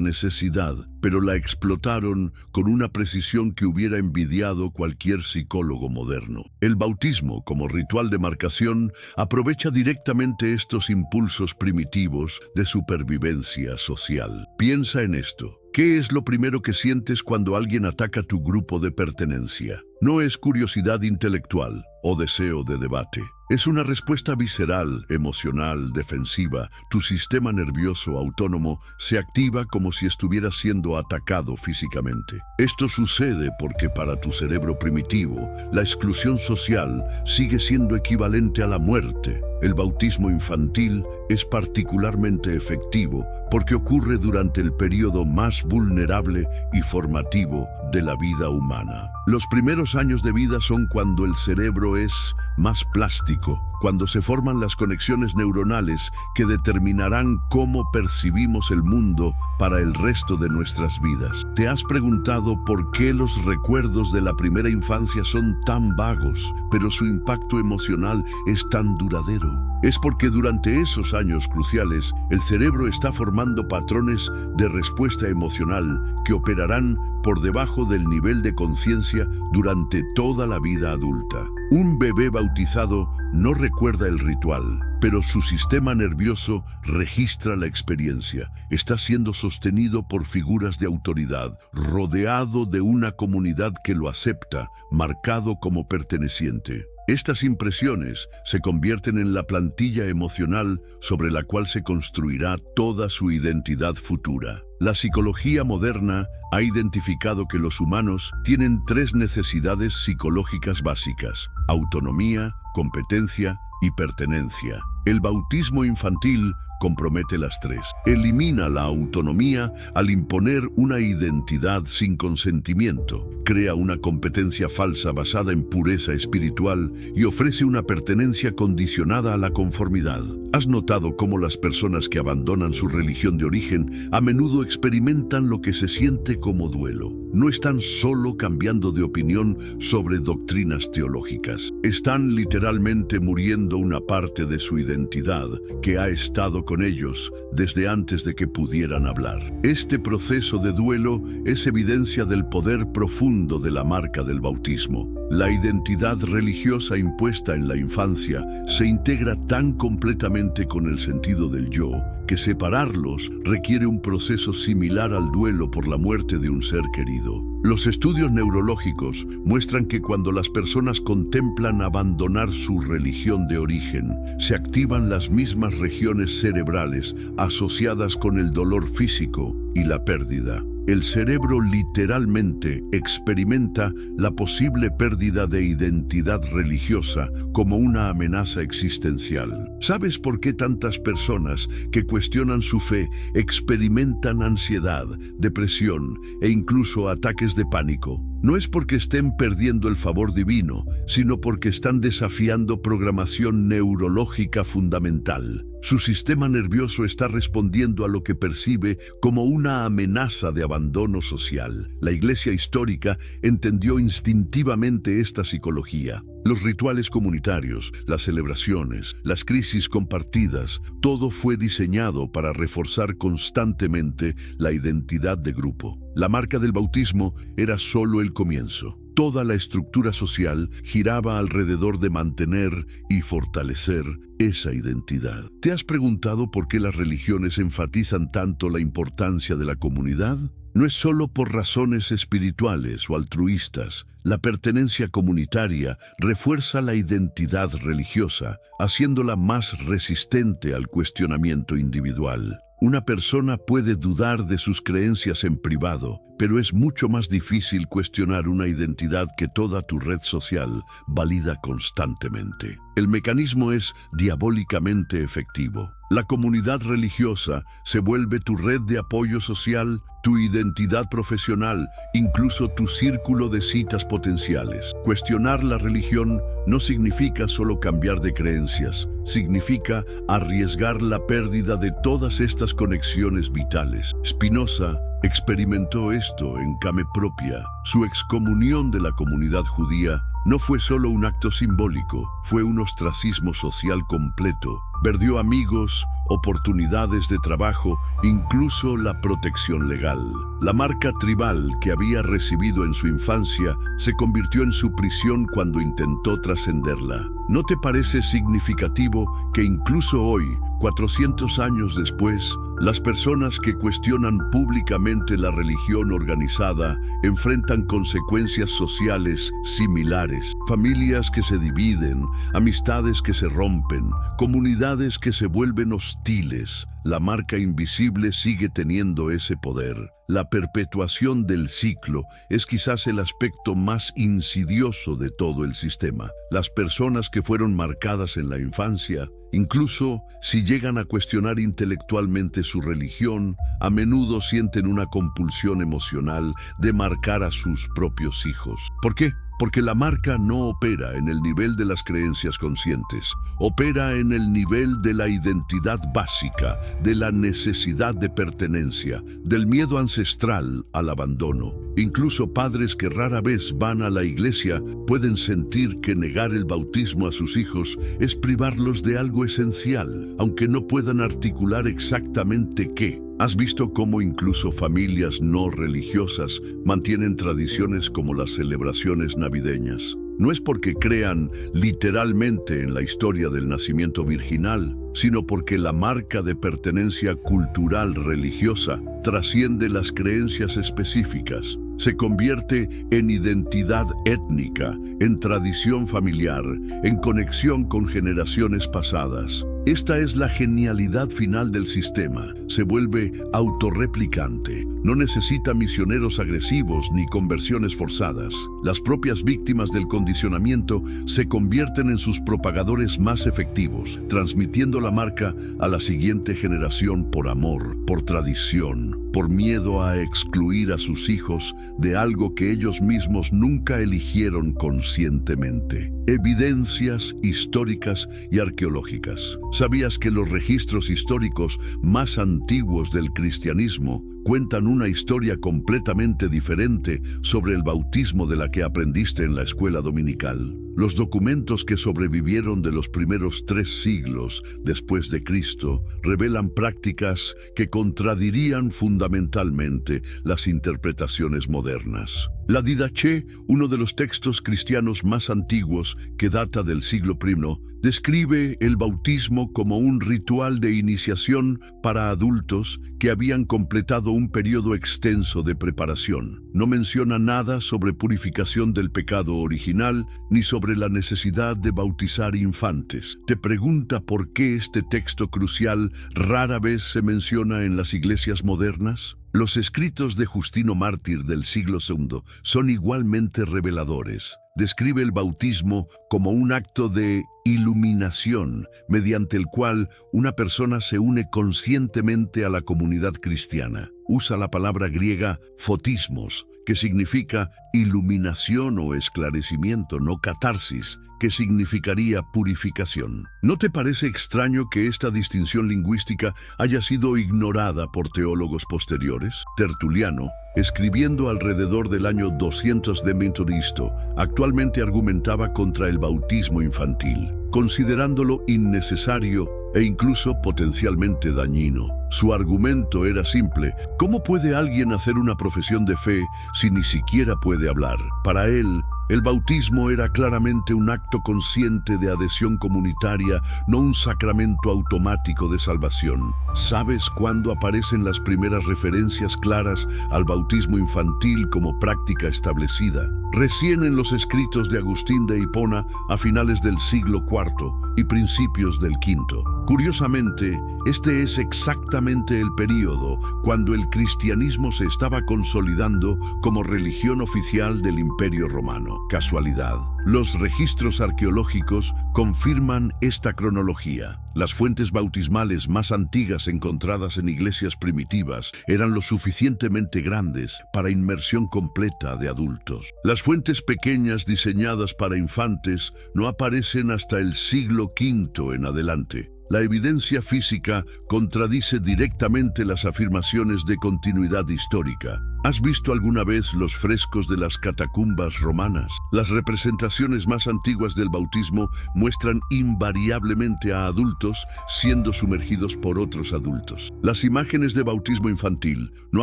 necesidad, pero la explotaron con una precisión que hubiera envidiado cualquier psicólogo moderno. El bautismo, como ritual de marcación, aprovecha directamente estos impulsos primitivos de supervivencia social. Piensa en esto. ¿Qué es lo primero que sientes cuando alguien ataca tu grupo de pertenencia? No es curiosidad intelectual o deseo de debate. Es una respuesta visceral, emocional, defensiva. Tu sistema nervioso autónomo se activa como si estuviera siendo atacado físicamente. Esto sucede porque para tu cerebro primitivo, la exclusión social sigue siendo equivalente a la muerte. El bautismo infantil es particularmente efectivo porque ocurre durante el periodo más vulnerable y formativo de la vida humana. Los primeros años de vida son cuando el cerebro es más plástico, cuando se forman las conexiones neuronales que determinarán cómo percibimos el mundo para el resto de nuestras vidas. ¿Te has preguntado por qué los recuerdos de la primera infancia son tan vagos, pero su impacto emocional es tan duradero? Es porque durante esos años cruciales, el cerebro está formando patrones de respuesta emocional que operarán por debajo del nivel de conciencia durante toda la vida adulta. Un bebé bautizado no recuerda el ritual, pero su sistema nervioso registra la experiencia. Está siendo sostenido por figuras de autoridad, rodeado de una comunidad que lo acepta, marcado como perteneciente. Estas impresiones se convierten en la plantilla emocional sobre la cual se construirá toda su identidad futura. La psicología moderna ha identificado que los humanos tienen tres necesidades psicológicas básicas: autonomía, competencia y pertenencia. El bautismo infantil compromete las tres. Elimina la autonomía al imponer una identidad sin consentimiento, crea una competencia falsa basada en pureza espiritual y ofrece una pertenencia condicionada a la conformidad. ¿Has notado cómo las personas que abandonan su religión de origen a menudo experimentan lo que se siente como duelo? No están solo cambiando de opinión sobre doctrinas teológicas. Están literalmente muriendo una parte de su identidad que ha estado con ellos desde antes de que pudieran hablar. Este proceso de duelo es evidencia del poder profundo de la marca del bautismo. La identidad religiosa impuesta en la infancia se integra tan completamente con el sentido del yo que separarlos requiere un proceso similar al duelo por la muerte de un ser querido. Los estudios neurológicos muestran que cuando las personas contemplan abandonar su religión de origen, se activan las mismas regiones cerebrales asociadas con el dolor físico y la pérdida. El cerebro literalmente experimenta la posible pérdida de identidad religiosa como una amenaza existencial. ¿Sabes por qué tantas personas que cuestionan su fe experimentan ansiedad, depresión e incluso ataques de pánico? No es porque estén perdiendo el favor divino, sino porque están desafiando programación neurológica fundamental. Su sistema nervioso está respondiendo a lo que percibe como una amenaza de abandono social. La Iglesia histórica entendió instintivamente esta psicología. Los rituales comunitarios, las celebraciones, las crisis compartidas, todo fue diseñado para reforzar constantemente la identidad de grupo. La marca del bautismo era solo el comienzo. Toda la estructura social giraba alrededor de mantener y fortalecer esa identidad. ¿Te has preguntado por qué las religiones enfatizan tanto la importancia de la comunidad? No es solo por razones espirituales o altruistas. La pertenencia comunitaria refuerza la identidad religiosa, haciéndola más resistente al cuestionamiento individual. Una persona puede dudar de sus creencias en privado, pero es mucho más difícil cuestionar una identidad que toda tu red social valida constantemente. El mecanismo es diabólicamente efectivo. La comunidad religiosa se vuelve tu red de apoyo social, tu identidad profesional, incluso tu círculo de citas potenciales. Cuestionar la religión no significa solo cambiar de creencias, significa arriesgar la pérdida de todas estas conexiones vitales. Spinoza experimentó esto en carne propia. Su excomunión de la comunidad judía no fue solo un acto simbólico, fue un ostracismo social completo. Perdió amigos, oportunidades de trabajo, incluso la protección legal. La marca tribal que había recibido en su infancia se convirtió en su prisión cuando intentó trascenderla. ¿No te parece significativo que incluso hoy, 400 años después, las personas que cuestionan públicamente la religión organizada enfrentan consecuencias sociales similares? Familias que se dividen, amistades que se rompen, comunidades que se vuelven hostiles. La marca invisible sigue teniendo ese poder. La perpetuación del ciclo es quizás el aspecto más insidioso de todo el sistema. Las personas que fueron marcadas en la infancia, incluso si llegan a cuestionar intelectualmente su religión, a menudo sienten una compulsión emocional de marcar a sus propios hijos. ¿Por qué? Porque la marca no opera en el nivel de las creencias conscientes, opera en el nivel de la identidad básica, de la necesidad de pertenencia, del miedo ancestral al abandono. Incluso padres que rara vez van a la iglesia pueden sentir que negar el bautismo a sus hijos es privarlos de algo esencial, aunque no puedan articular exactamente qué. ¿Has visto cómo incluso familias no religiosas mantienen tradiciones como las celebraciones navideñas? No es porque crean literalmente en la historia del nacimiento virginal, sino porque la marca de pertenencia cultural religiosa trasciende las creencias específicas. Se convierte en identidad étnica, en tradición familiar, en conexión con generaciones pasadas. Esta es la genialidad final del sistema. Se vuelve autorreplicante. No necesita misioneros agresivos ni conversiones forzadas. Las propias víctimas del condicionamiento se convierten en sus propagadores más efectivos, transmitiendo la marca a la siguiente generación por amor, por tradición, por miedo a excluir a sus hijos de algo que ellos mismos nunca eligieron conscientemente. Evidencias históricas y arqueológicas. ¿Sabías que los registros históricos más antiguos del cristianismo cuentan una historia completamente diferente sobre el bautismo de la que aprendiste en la escuela dominical? Los documentos que sobrevivieron de los primeros 3 siglos después de Cristo revelan prácticas que contradirían fundamentalmente las interpretaciones modernas. La Didache, uno de los textos cristianos más antiguos que data del siglo I, describe el bautismo como un ritual de iniciación para adultos que habían completado un periodo extenso de preparación. No menciona nada sobre purificación del pecado original ni sobre la necesidad de bautizar infantes. Te pregunta por qué este texto crucial rara vez se menciona en las iglesias modernas. Los escritos de Justino Mártir del siglo II son igualmente reveladores. Describe el bautismo como un acto de iluminación mediante el cual una persona se une conscientemente a la comunidad cristiana. Usa la palabra griega fotismos, que significa iluminación o esclarecimiento, no catarsis, que significaría purificación. ¿No te parece extraño que esta distinción lingüística haya sido ignorada por teólogos posteriores? Tertuliano, escribiendo alrededor del año 200 de Cristo, actualmente argumentaba contra el bautismo infantil, considerándolo innecesario e incluso potencialmente dañino. Su argumento era simple: ¿cómo puede alguien hacer una profesión de fe si ni siquiera puede hablar? Para él, el bautismo era claramente un acto consciente de adhesión comunitaria, no un sacramento automático de salvación. ¿Sabes cuándo aparecen las primeras referencias claras al bautismo infantil como práctica establecida? Recién en los escritos de Agustín de Hipona a finales del siglo IV y principios del V. Curiosamente, este es exactamente el período cuando el cristianismo se estaba consolidando como religión oficial del Imperio Romano. ¿Casualidad? Los registros arqueológicos confirman esta cronología. Las fuentes bautismales más antiguas encontradas en iglesias primitivas eran lo suficientemente grandes para inmersión completa de adultos. Las fuentes pequeñas diseñadas para infantes no aparecen hasta el siglo V en adelante. La evidencia física contradice directamente las afirmaciones de continuidad histórica. ¿Has visto alguna vez los frescos de las catacumbas romanas? Las representaciones más antiguas del bautismo muestran invariablemente a adultos siendo sumergidos por otros adultos. Las imágenes de bautismo infantil no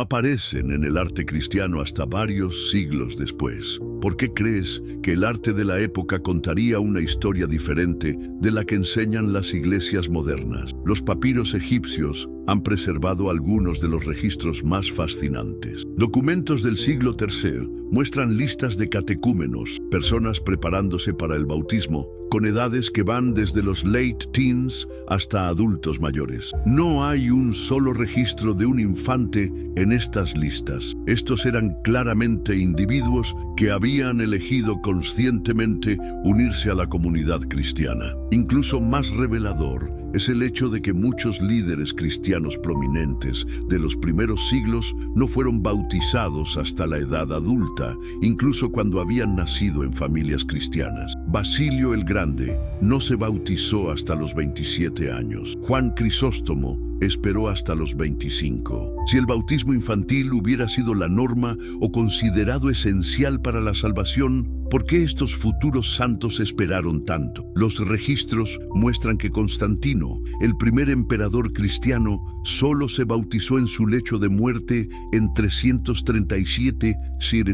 aparecen en el arte cristiano hasta varios siglos después. ¿Por qué crees que el arte de la época contaría una historia diferente de la que enseñan las iglesias modernas? Los papiros egipcios han preservado algunos de los registros más fascinantes. Documentos del siglo III muestran listas de catecúmenos, personas preparándose para el bautismo, con edades que van desde los late teens hasta adultos mayores. No hay un solo registro de un infante en estas listas. Estos eran claramente individuos que habían elegido conscientemente unirse a la comunidad cristiana. Incluso más revelador es el hecho de que muchos líderes cristianos prominentes de los primeros siglos no fueron bautizados hasta la edad adulta, incluso cuando habían nacido en familias cristianas. Basilio el Grande no se bautizó hasta los 27 años. Juan Crisóstomo esperó hasta los 25. Si el bautismo infantil hubiera sido la norma o considerado esencial para la salvación, ¿por qué estos futuros santos esperaron tanto? Los registros muestran que Constantino, el primer emperador cristiano, solo se bautizó en su lecho de muerte en 337 c.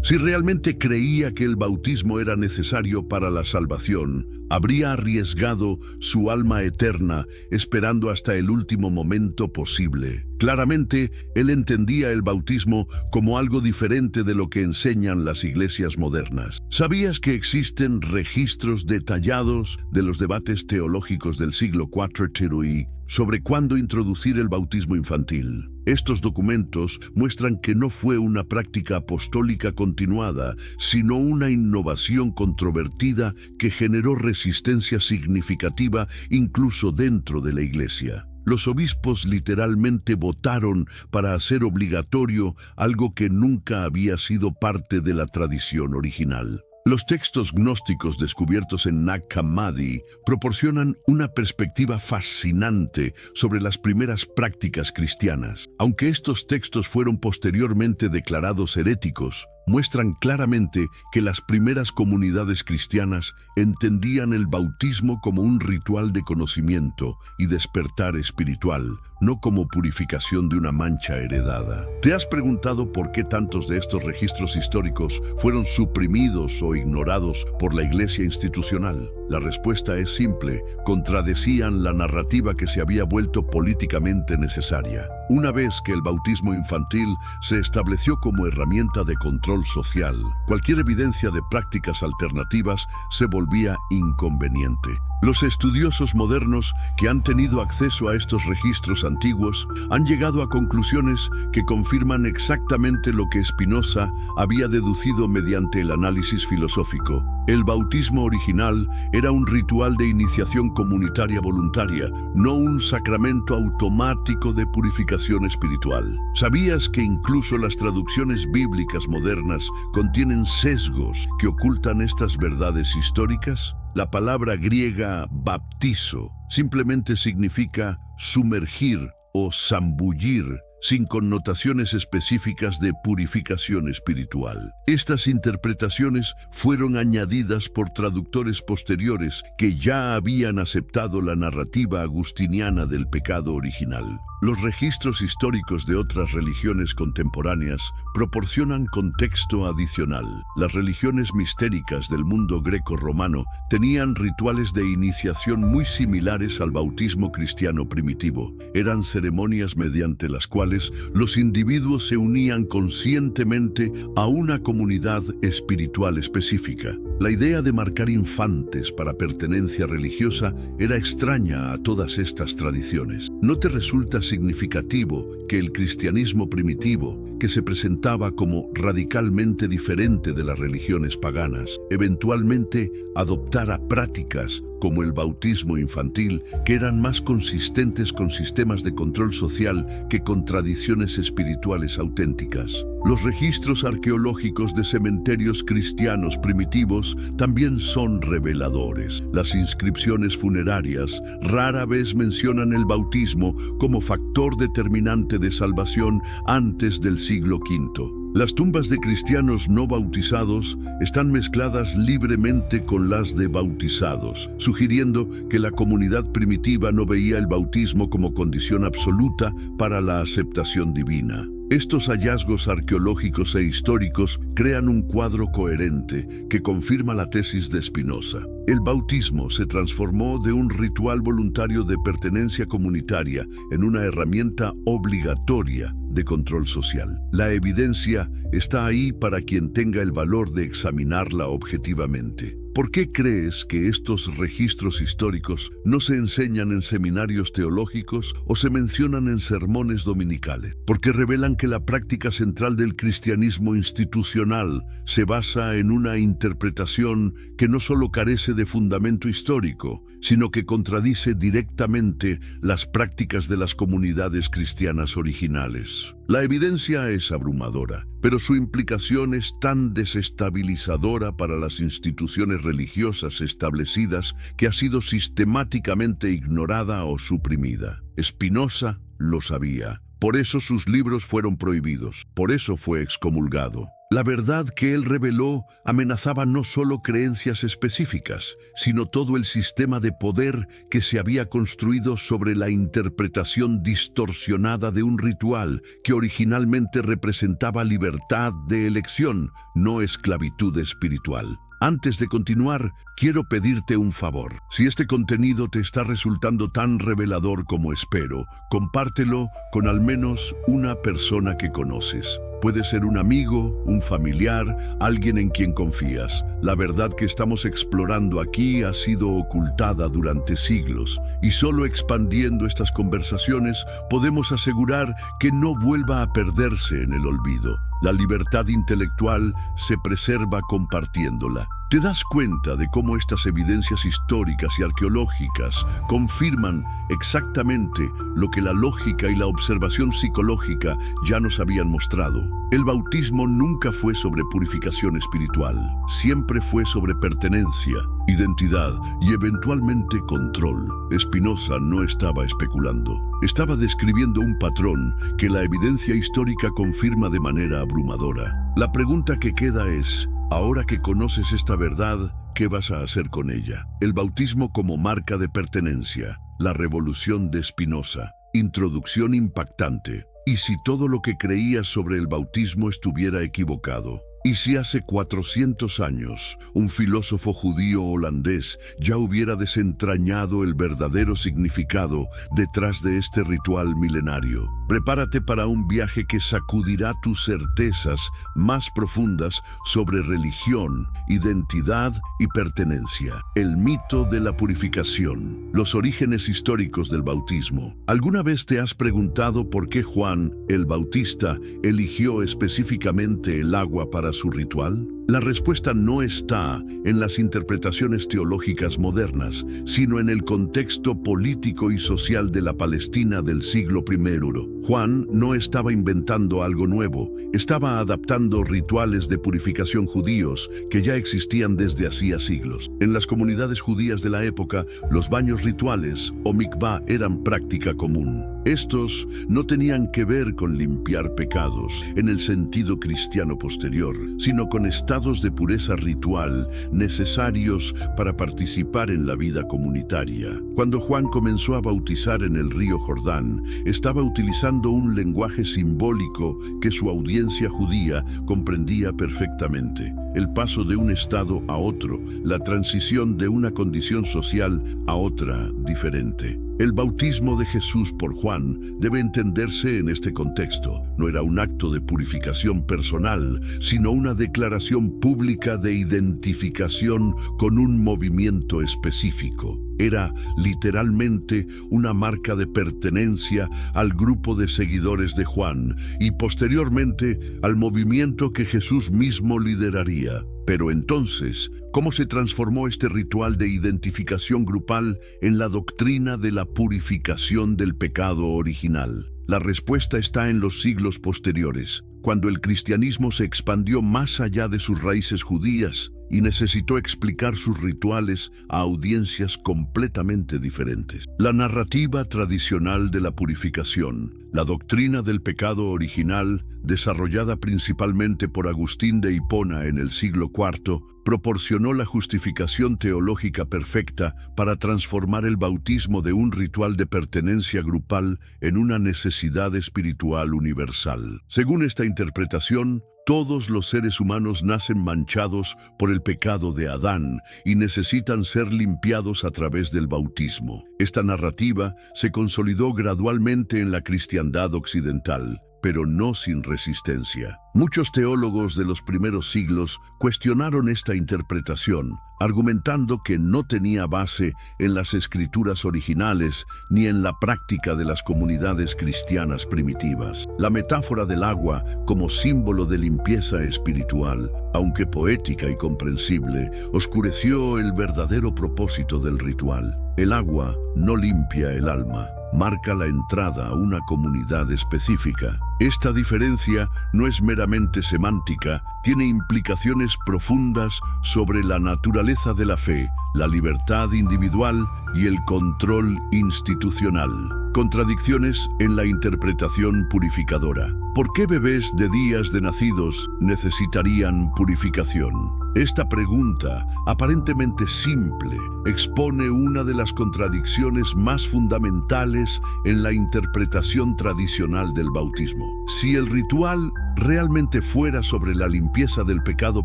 Si realmente creía que el bautismo era necesario para la salvación, habría arriesgado su alma eterna esperando hasta el último momento posible. Claramente, él entendía el bautismo como algo diferente de lo que enseñan las iglesias modernas. ¿Sabías que existen registros detallados de los debates teológicos del siglo IV Tiruí sobre cuándo introducir el bautismo infantil? Estos documentos muestran que no fue una práctica apostólica continuada, sino una innovación controvertida que generó resistencia significativa incluso dentro de la iglesia. Los obispos literalmente votaron para hacer obligatorio algo que nunca había sido parte de la tradición original. Los textos gnósticos descubiertos en Nag Hammadi proporcionan una perspectiva fascinante sobre las primeras prácticas cristianas. Aunque estos textos fueron posteriormente declarados heréticos, muestran claramente que las primeras comunidades cristianas entendían el bautismo como un ritual de conocimiento y despertar espiritual, no como purificación de una mancha heredada. ¿Te has preguntado por qué tantos de estos registros históricos fueron suprimidos o ignorados por la Iglesia institucional? La respuesta es simple: contradecían la narrativa que se había vuelto políticamente necesaria. Una vez que el bautismo infantil se estableció como herramienta de control social, cualquier evidencia de prácticas alternativas se volvía inconveniente. Los estudiosos modernos que han tenido acceso a estos registros antiguos han llegado a conclusiones que confirman exactamente lo que Spinoza había deducido mediante el análisis filosófico. El bautismo original era un ritual de iniciación comunitaria voluntaria, no un sacramento automático de purificación espiritual. ¿Sabías que incluso las traducciones bíblicas modernas contienen sesgos que ocultan estas verdades históricas? La palabra griega baptizo simplemente significa sumergir o zambullir, sin connotaciones específicas de purificación espiritual. Estas interpretaciones fueron añadidas por traductores posteriores que ya habían aceptado la narrativa agustiniana del pecado original. Los registros históricos de otras religiones contemporáneas proporcionan contexto adicional. Las religiones mistéricas del mundo greco-romano tenían rituales de iniciación muy similares al bautismo cristiano primitivo. Eran ceremonias mediante las cuales los individuos se unían conscientemente a una comunidad espiritual específica. La idea de marcar infantes para pertenencia religiosa era extraña a todas estas tradiciones. ¿No te resulta significativo que el cristianismo primitivo, que se presentaba como radicalmente diferente de las religiones paganas, eventualmente adoptara prácticas como el bautismo infantil, que eran más consistentes con sistemas de control social que con tradiciones espirituales auténticas? Los registros arqueológicos de cementerios cristianos primitivos también son reveladores. Las inscripciones funerarias rara vez mencionan el bautismo como factor determinante de salvación antes del siglo V. Las tumbas de cristianos no bautizados están mezcladas libremente con las de bautizados, sugiriendo que la comunidad primitiva no veía el bautismo como condición absoluta para la aceptación divina. Estos hallazgos arqueológicos e históricos crean un cuadro coherente que confirma la tesis de Spinoza. El bautismo se transformó de un ritual voluntario de pertenencia comunitaria en una herramienta obligatoria de control social. La evidencia está ahí para quien tenga el valor de examinarla objetivamente. ¿Por qué crees que estos registros históricos no se enseñan en seminarios teológicos o se mencionan en sermones dominicales? Porque revelan que la práctica central del cristianismo institucional se basa en una interpretación que no solo carece de fundamento histórico, sino que contradice directamente las prácticas de las comunidades cristianas originales. La evidencia es abrumadora, pero su implicación es tan desestabilizadora para las instituciones religiosas establecidas que ha sido sistemáticamente ignorada o suprimida. Spinoza lo sabía. Por eso sus libros fueron prohibidos, por eso fue excomulgado. La verdad que él reveló amenazaba no solo creencias específicas, sino todo el sistema de poder que se había construido sobre la interpretación distorsionada de un ritual que originalmente representaba libertad de elección, no esclavitud espiritual. Antes de continuar, quiero pedirte un favor. Si este contenido te está resultando tan revelador como espero, compártelo con al menos una persona que conoces. Puede ser un amigo, un familiar, alguien en quien confías. La verdad que estamos explorando aquí ha sido ocultada durante siglos, y solo expandiendo estas conversaciones podemos asegurar que no vuelva a perderse en el olvido. La libertad intelectual se preserva compartiéndola. ¿Te das cuenta de cómo estas evidencias históricas y arqueológicas confirman exactamente lo que la lógica y la observación psicológica ya nos habían mostrado? El bautismo nunca fue sobre purificación espiritual, siempre fue sobre pertenencia, identidad y eventualmente control. Spinoza no estaba especulando, estaba describiendo un patrón que la evidencia histórica confirma de manera abrumadora. La pregunta que queda es: ahora que conoces esta verdad, ¿qué vas a hacer con ella? El bautismo como marca de pertenencia, la revolución de Spinoza, introducción impactante. ¿Y si todo lo que creías sobre el bautismo estuviera equivocado? ¿Y si hace 400 años un filósofo judío holandés ya hubiera desentrañado el verdadero significado detrás de este ritual milenario? Prepárate para un viaje que sacudirá tus certezas más profundas sobre religión, identidad y pertenencia. El mito de la purificación, los orígenes históricos del bautismo. ¿Alguna vez te has preguntado por qué Juan el Bautista eligió específicamente el agua para su ritual? La respuesta no está en las interpretaciones teológicas modernas, sino en el contexto político y social de la Palestina del siglo I. Juan no estaba inventando algo nuevo, estaba adaptando rituales de purificación judíos que ya existían desde hacía siglos. En las comunidades judías de la época, los baños rituales o mikvah eran práctica común. Estos no tenían que ver con limpiar pecados en el sentido cristiano posterior, sino con estados de pureza ritual necesarios para participar en la vida comunitaria. Cuando Juan comenzó a bautizar en el río Jordán, estaba utilizando un lenguaje simbólico que su audiencia judía comprendía perfectamente. El paso de un estado a otro, la transición de una condición social a otra diferente. El bautismo de Jesús por Juan debe entenderse en este contexto. No era un acto de purificación personal, sino una declaración pública de identificación con un movimiento específico. Era literalmente una marca de pertenencia al grupo de seguidores de Juan y posteriormente al movimiento que Jesús mismo lideraría. Pero entonces, ¿cómo se transformó este ritual de identificación grupal en la doctrina de la purificación del pecado original? La respuesta está en los siglos posteriores, cuando el cristianismo se expandió más allá de sus raíces judías y necesitó explicar sus rituales a audiencias completamente diferentes. La narrativa tradicional de la purificación, la doctrina del pecado original, desarrollada principalmente por Agustín de Hipona en el siglo IV, proporcionó la justificación teológica perfecta para transformar el bautismo de un ritual de pertenencia grupal en una necesidad espiritual universal. Según esta interpretación, todos los seres humanos nacen manchados por el pecado de Adán y necesitan ser limpiados a través del bautismo. Esta narrativa se consolidó gradualmente en la cristiandad occidental, pero no sin resistencia. Muchos teólogos de los primeros siglos cuestionaron esta interpretación, argumentando que no tenía base en las escrituras originales ni en la práctica de las comunidades cristianas primitivas. La metáfora del agua como símbolo de limpieza espiritual, aunque poética y comprensible, oscureció el verdadero propósito del ritual. El agua no limpia el alma, marca la entrada a una comunidad específica. Esta diferencia no es meramente semántica, tiene implicaciones profundas sobre la naturaleza de la fe, la libertad individual y el control institucional. Contradicciones en la interpretación purificadora. ¿Por qué bebés de días de nacidos necesitarían purificación? Esta pregunta, aparentemente simple, expone una de las contradicciones más fundamentales en la interpretación tradicional del bautismo. Si el ritual realmente fuera sobre la limpieza del pecado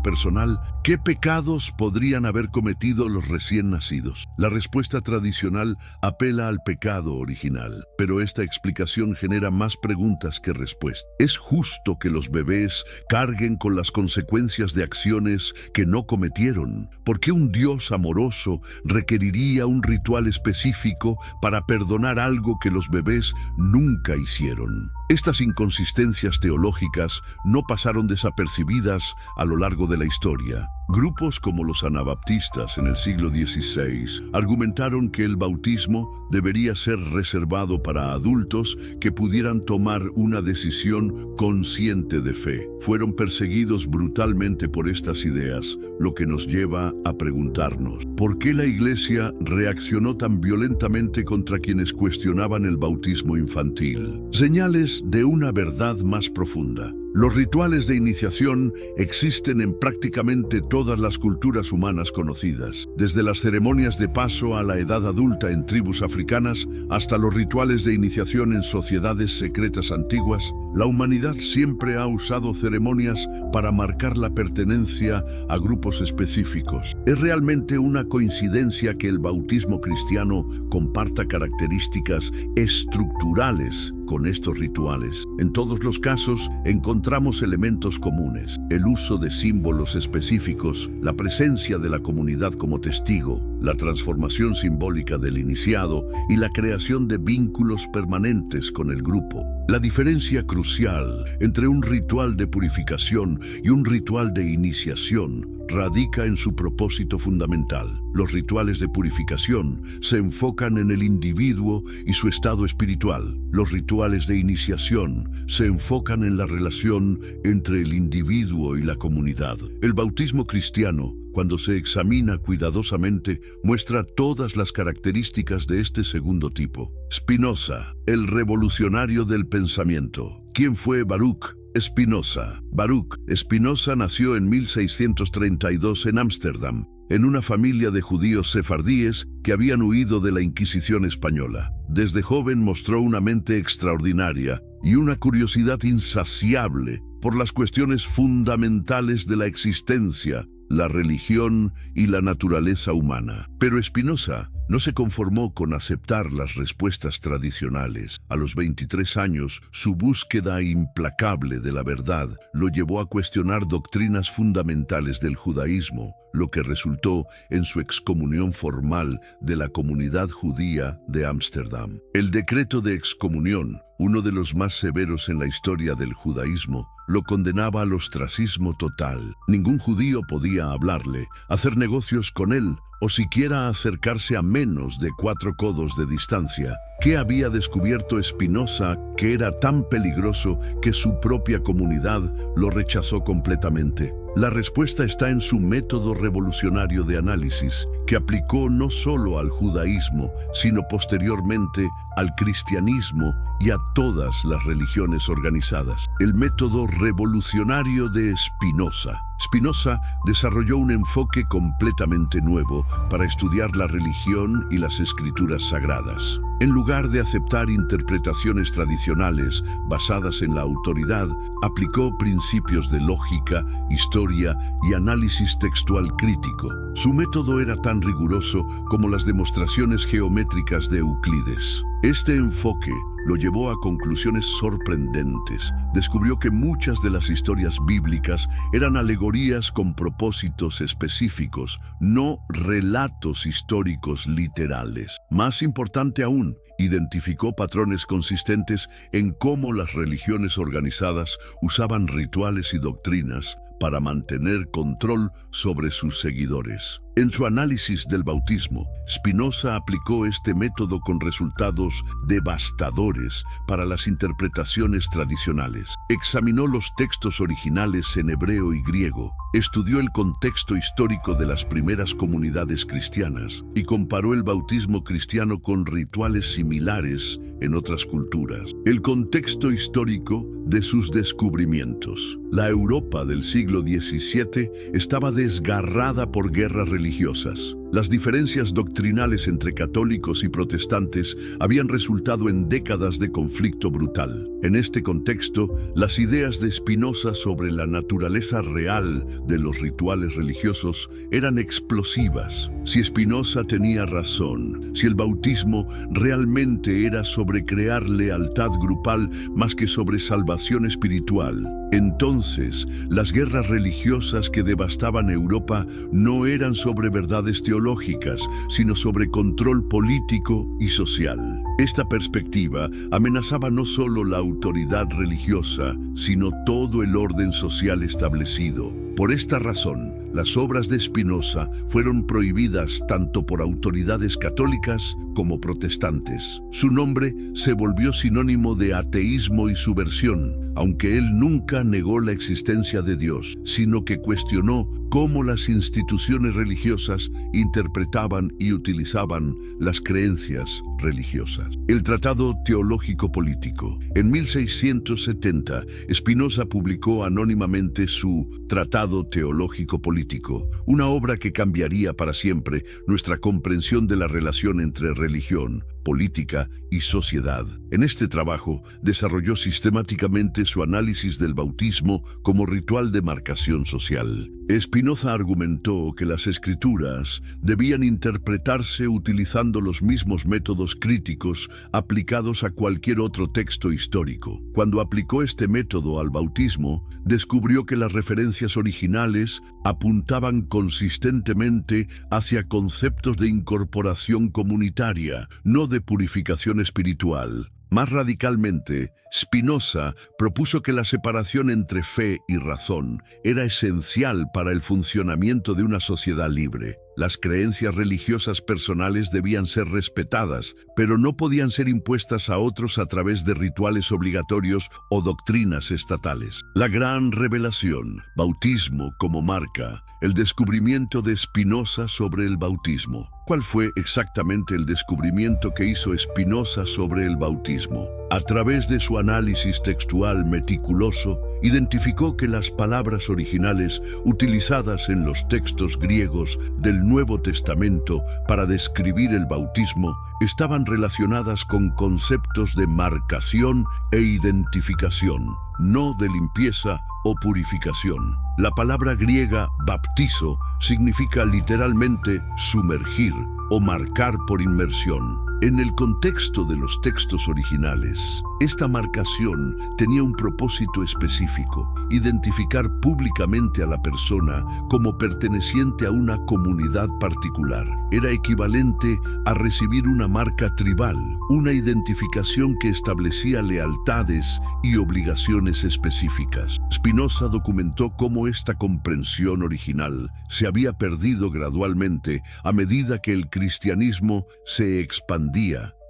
personal, ¿qué pecados podrían haber cometido los recién nacidos? La respuesta tradicional apela al pecado original, pero esta explicación genera más preguntas que respuestas. ¿Es justo que los bebés carguen con las consecuencias de acciones que no cometieron? ¿Por qué un Dios amoroso requeriría un ritual específico para perdonar algo que los bebés nunca hicieron? Estas inconsistencias teológicas no pasaron desapercibidas a lo largo de la historia. Grupos como los anabaptistas en el siglo XVI argumentaron que el bautismo debería ser reservado para adultos que pudieran tomar una decisión consciente de fe. Fueron perseguidos brutalmente por estas ideas, lo que nos lleva a preguntarnos, ¿por qué la Iglesia reaccionó tan violentamente contra quienes cuestionaban el bautismo infantil? Señales de una verdad más profunda. Los rituales de iniciación existen en prácticamente todas las culturas humanas conocidas, desde las ceremonias de paso a la edad adulta en tribus africanas hasta los rituales de iniciación en sociedades secretas antiguas. La humanidad siempre ha usado ceremonias para marcar la pertenencia a grupos específicos. ¿Es realmente una coincidencia que el bautismo cristiano comparta características estructurales con estos rituales? En todos los casos encontramos elementos comunes: el uso de símbolos específicos, la presencia de la comunidad como testigo, la transformación simbólica del iniciado y la creación de vínculos permanentes con el grupo. La diferencia crucial entre un ritual de purificación y un ritual de iniciación radica en su propósito fundamental. Los rituales de purificación se enfocan en el individuo y su estado espiritual. Los rituales de iniciación se enfocan en la relación entre el individuo y la comunidad. El bautismo cristiano, cuando se examina cuidadosamente, muestra todas las características de este segundo tipo. Spinoza, el revolucionario del pensamiento. ¿Quién fue Baruch Spinoza? Baruch Spinoza nació en 1632 en Ámsterdam, en una familia de judíos sefardíes que habían huido de la Inquisición española. Desde joven mostró una mente extraordinaria y una curiosidad insaciable por las cuestiones fundamentales de la existencia, la religión y la naturaleza humana. Pero Spinoza no se conformó con aceptar las respuestas tradicionales. A los 23 años, su búsqueda implacable de la verdad lo llevó a cuestionar doctrinas fundamentales del judaísmo, lo que resultó en su excomunión formal de la comunidad judía de Ámsterdam. El decreto de excomunión, uno de los más severos en la historia del judaísmo, lo condenaba al ostracismo total. Ningún judío podía hablarle, hacer negocios con él o siquiera acercarse a menos de 4 codos de distancia. ¿Qué había descubierto Spinoza que era tan peligroso que su propia comunidad lo rechazó completamente? La respuesta está en su método revolucionario de análisis, que aplicó no solo al judaísmo, sino posteriormente al cristianismo y a todas las religiones organizadas. El método revolucionario de Spinoza. Spinoza desarrolló un enfoque completamente nuevo para estudiar la religión y las escrituras sagradas. En lugar de aceptar interpretaciones tradicionales basadas en la autoridad, aplicó principios de lógica, historia y análisis textual crítico. Su método era tan riguroso como las demostraciones geométricas de Euclides. Este enfoque lo llevó a conclusiones sorprendentes. Descubrió que muchas de las historias bíblicas eran alegorías con propósitos específicos, no relatos históricos literales. Más importante aún, identificó patrones consistentes en cómo las religiones organizadas usaban rituales y doctrinas para mantener control sobre sus seguidores. En su análisis del bautismo, Spinoza aplicó este método con resultados devastadores para las interpretaciones tradicionales. Examinó los textos originales en hebreo y griego, estudió el contexto histórico de las primeras comunidades cristianas y comparó el bautismo cristiano con rituales similares en otras culturas. El contexto histórico de sus descubrimientos. La Europa del siglo XVII estaba desgarrada por guerras religiosas. Las diferencias doctrinales entre católicos y protestantes habían resultado en décadas de conflicto brutal. En este contexto, las ideas de Spinoza sobre la naturaleza real de los rituales religiosos eran explosivas. Si Spinoza tenía razón, si el bautismo realmente era sobre crear lealtad grupal más que sobre salvación espiritual, entonces las guerras religiosas que devastaban Europa no eran sobre verdades teológicas, sino sobre control político y social. Esta perspectiva amenazaba no solo la autoridad religiosa, sino todo el orden social establecido. Por esta razón, las obras de Spinoza fueron prohibidas tanto por autoridades católicas como protestantes. Su nombre se volvió sinónimo de ateísmo y subversión, aunque él nunca negó la existencia de Dios, sino que cuestionó cómo las instituciones religiosas interpretaban y utilizaban las creencias religiosas. El Tratado Teológico Político. En 1670, Spinoza publicó anónimamente su Tratado Teológico Político, una obra que cambiaría para siempre nuestra comprensión de la relación entre religión, política y sociedad. En este trabajo, desarrolló sistemáticamente su análisis del bautismo como ritual de marcación social. Spinoza argumentó que las escrituras debían interpretarse utilizando los mismos métodos críticos aplicados a cualquier otro texto histórico. Cuando aplicó este método al bautismo, descubrió que las referencias originales apuntaban consistentemente hacia conceptos de incorporación comunitaria, no de purificación espiritual. Más radicalmente, Spinoza propuso que la separación entre fe y razón era esencial para el funcionamiento de una sociedad libre. Las creencias religiosas personales debían ser respetadas, pero no podían ser impuestas a otros a través de rituales obligatorios o doctrinas estatales. La gran revelación, bautismo como marca, el descubrimiento de Spinoza sobre el bautismo. ¿Cuál fue exactamente el descubrimiento que hizo Spinoza sobre el bautismo? A través de su análisis textual meticuloso, identificó que las palabras originales utilizadas en los textos griegos del Nuevo Testamento para describir el bautismo estaban relacionadas con conceptos de marcación e identificación, no de limpieza o purificación. La palabra griega baptizo significa literalmente sumergir o marcar por inmersión. En el contexto de los textos originales, esta marcación tenía un propósito específico: identificar públicamente a la persona como perteneciente a una comunidad particular. Era equivalente a recibir una marca tribal, una identificación que establecía lealtades y obligaciones específicas. Spinoza documentó cómo esta comprensión original se había perdido gradualmente a medida que el cristianismo se expandía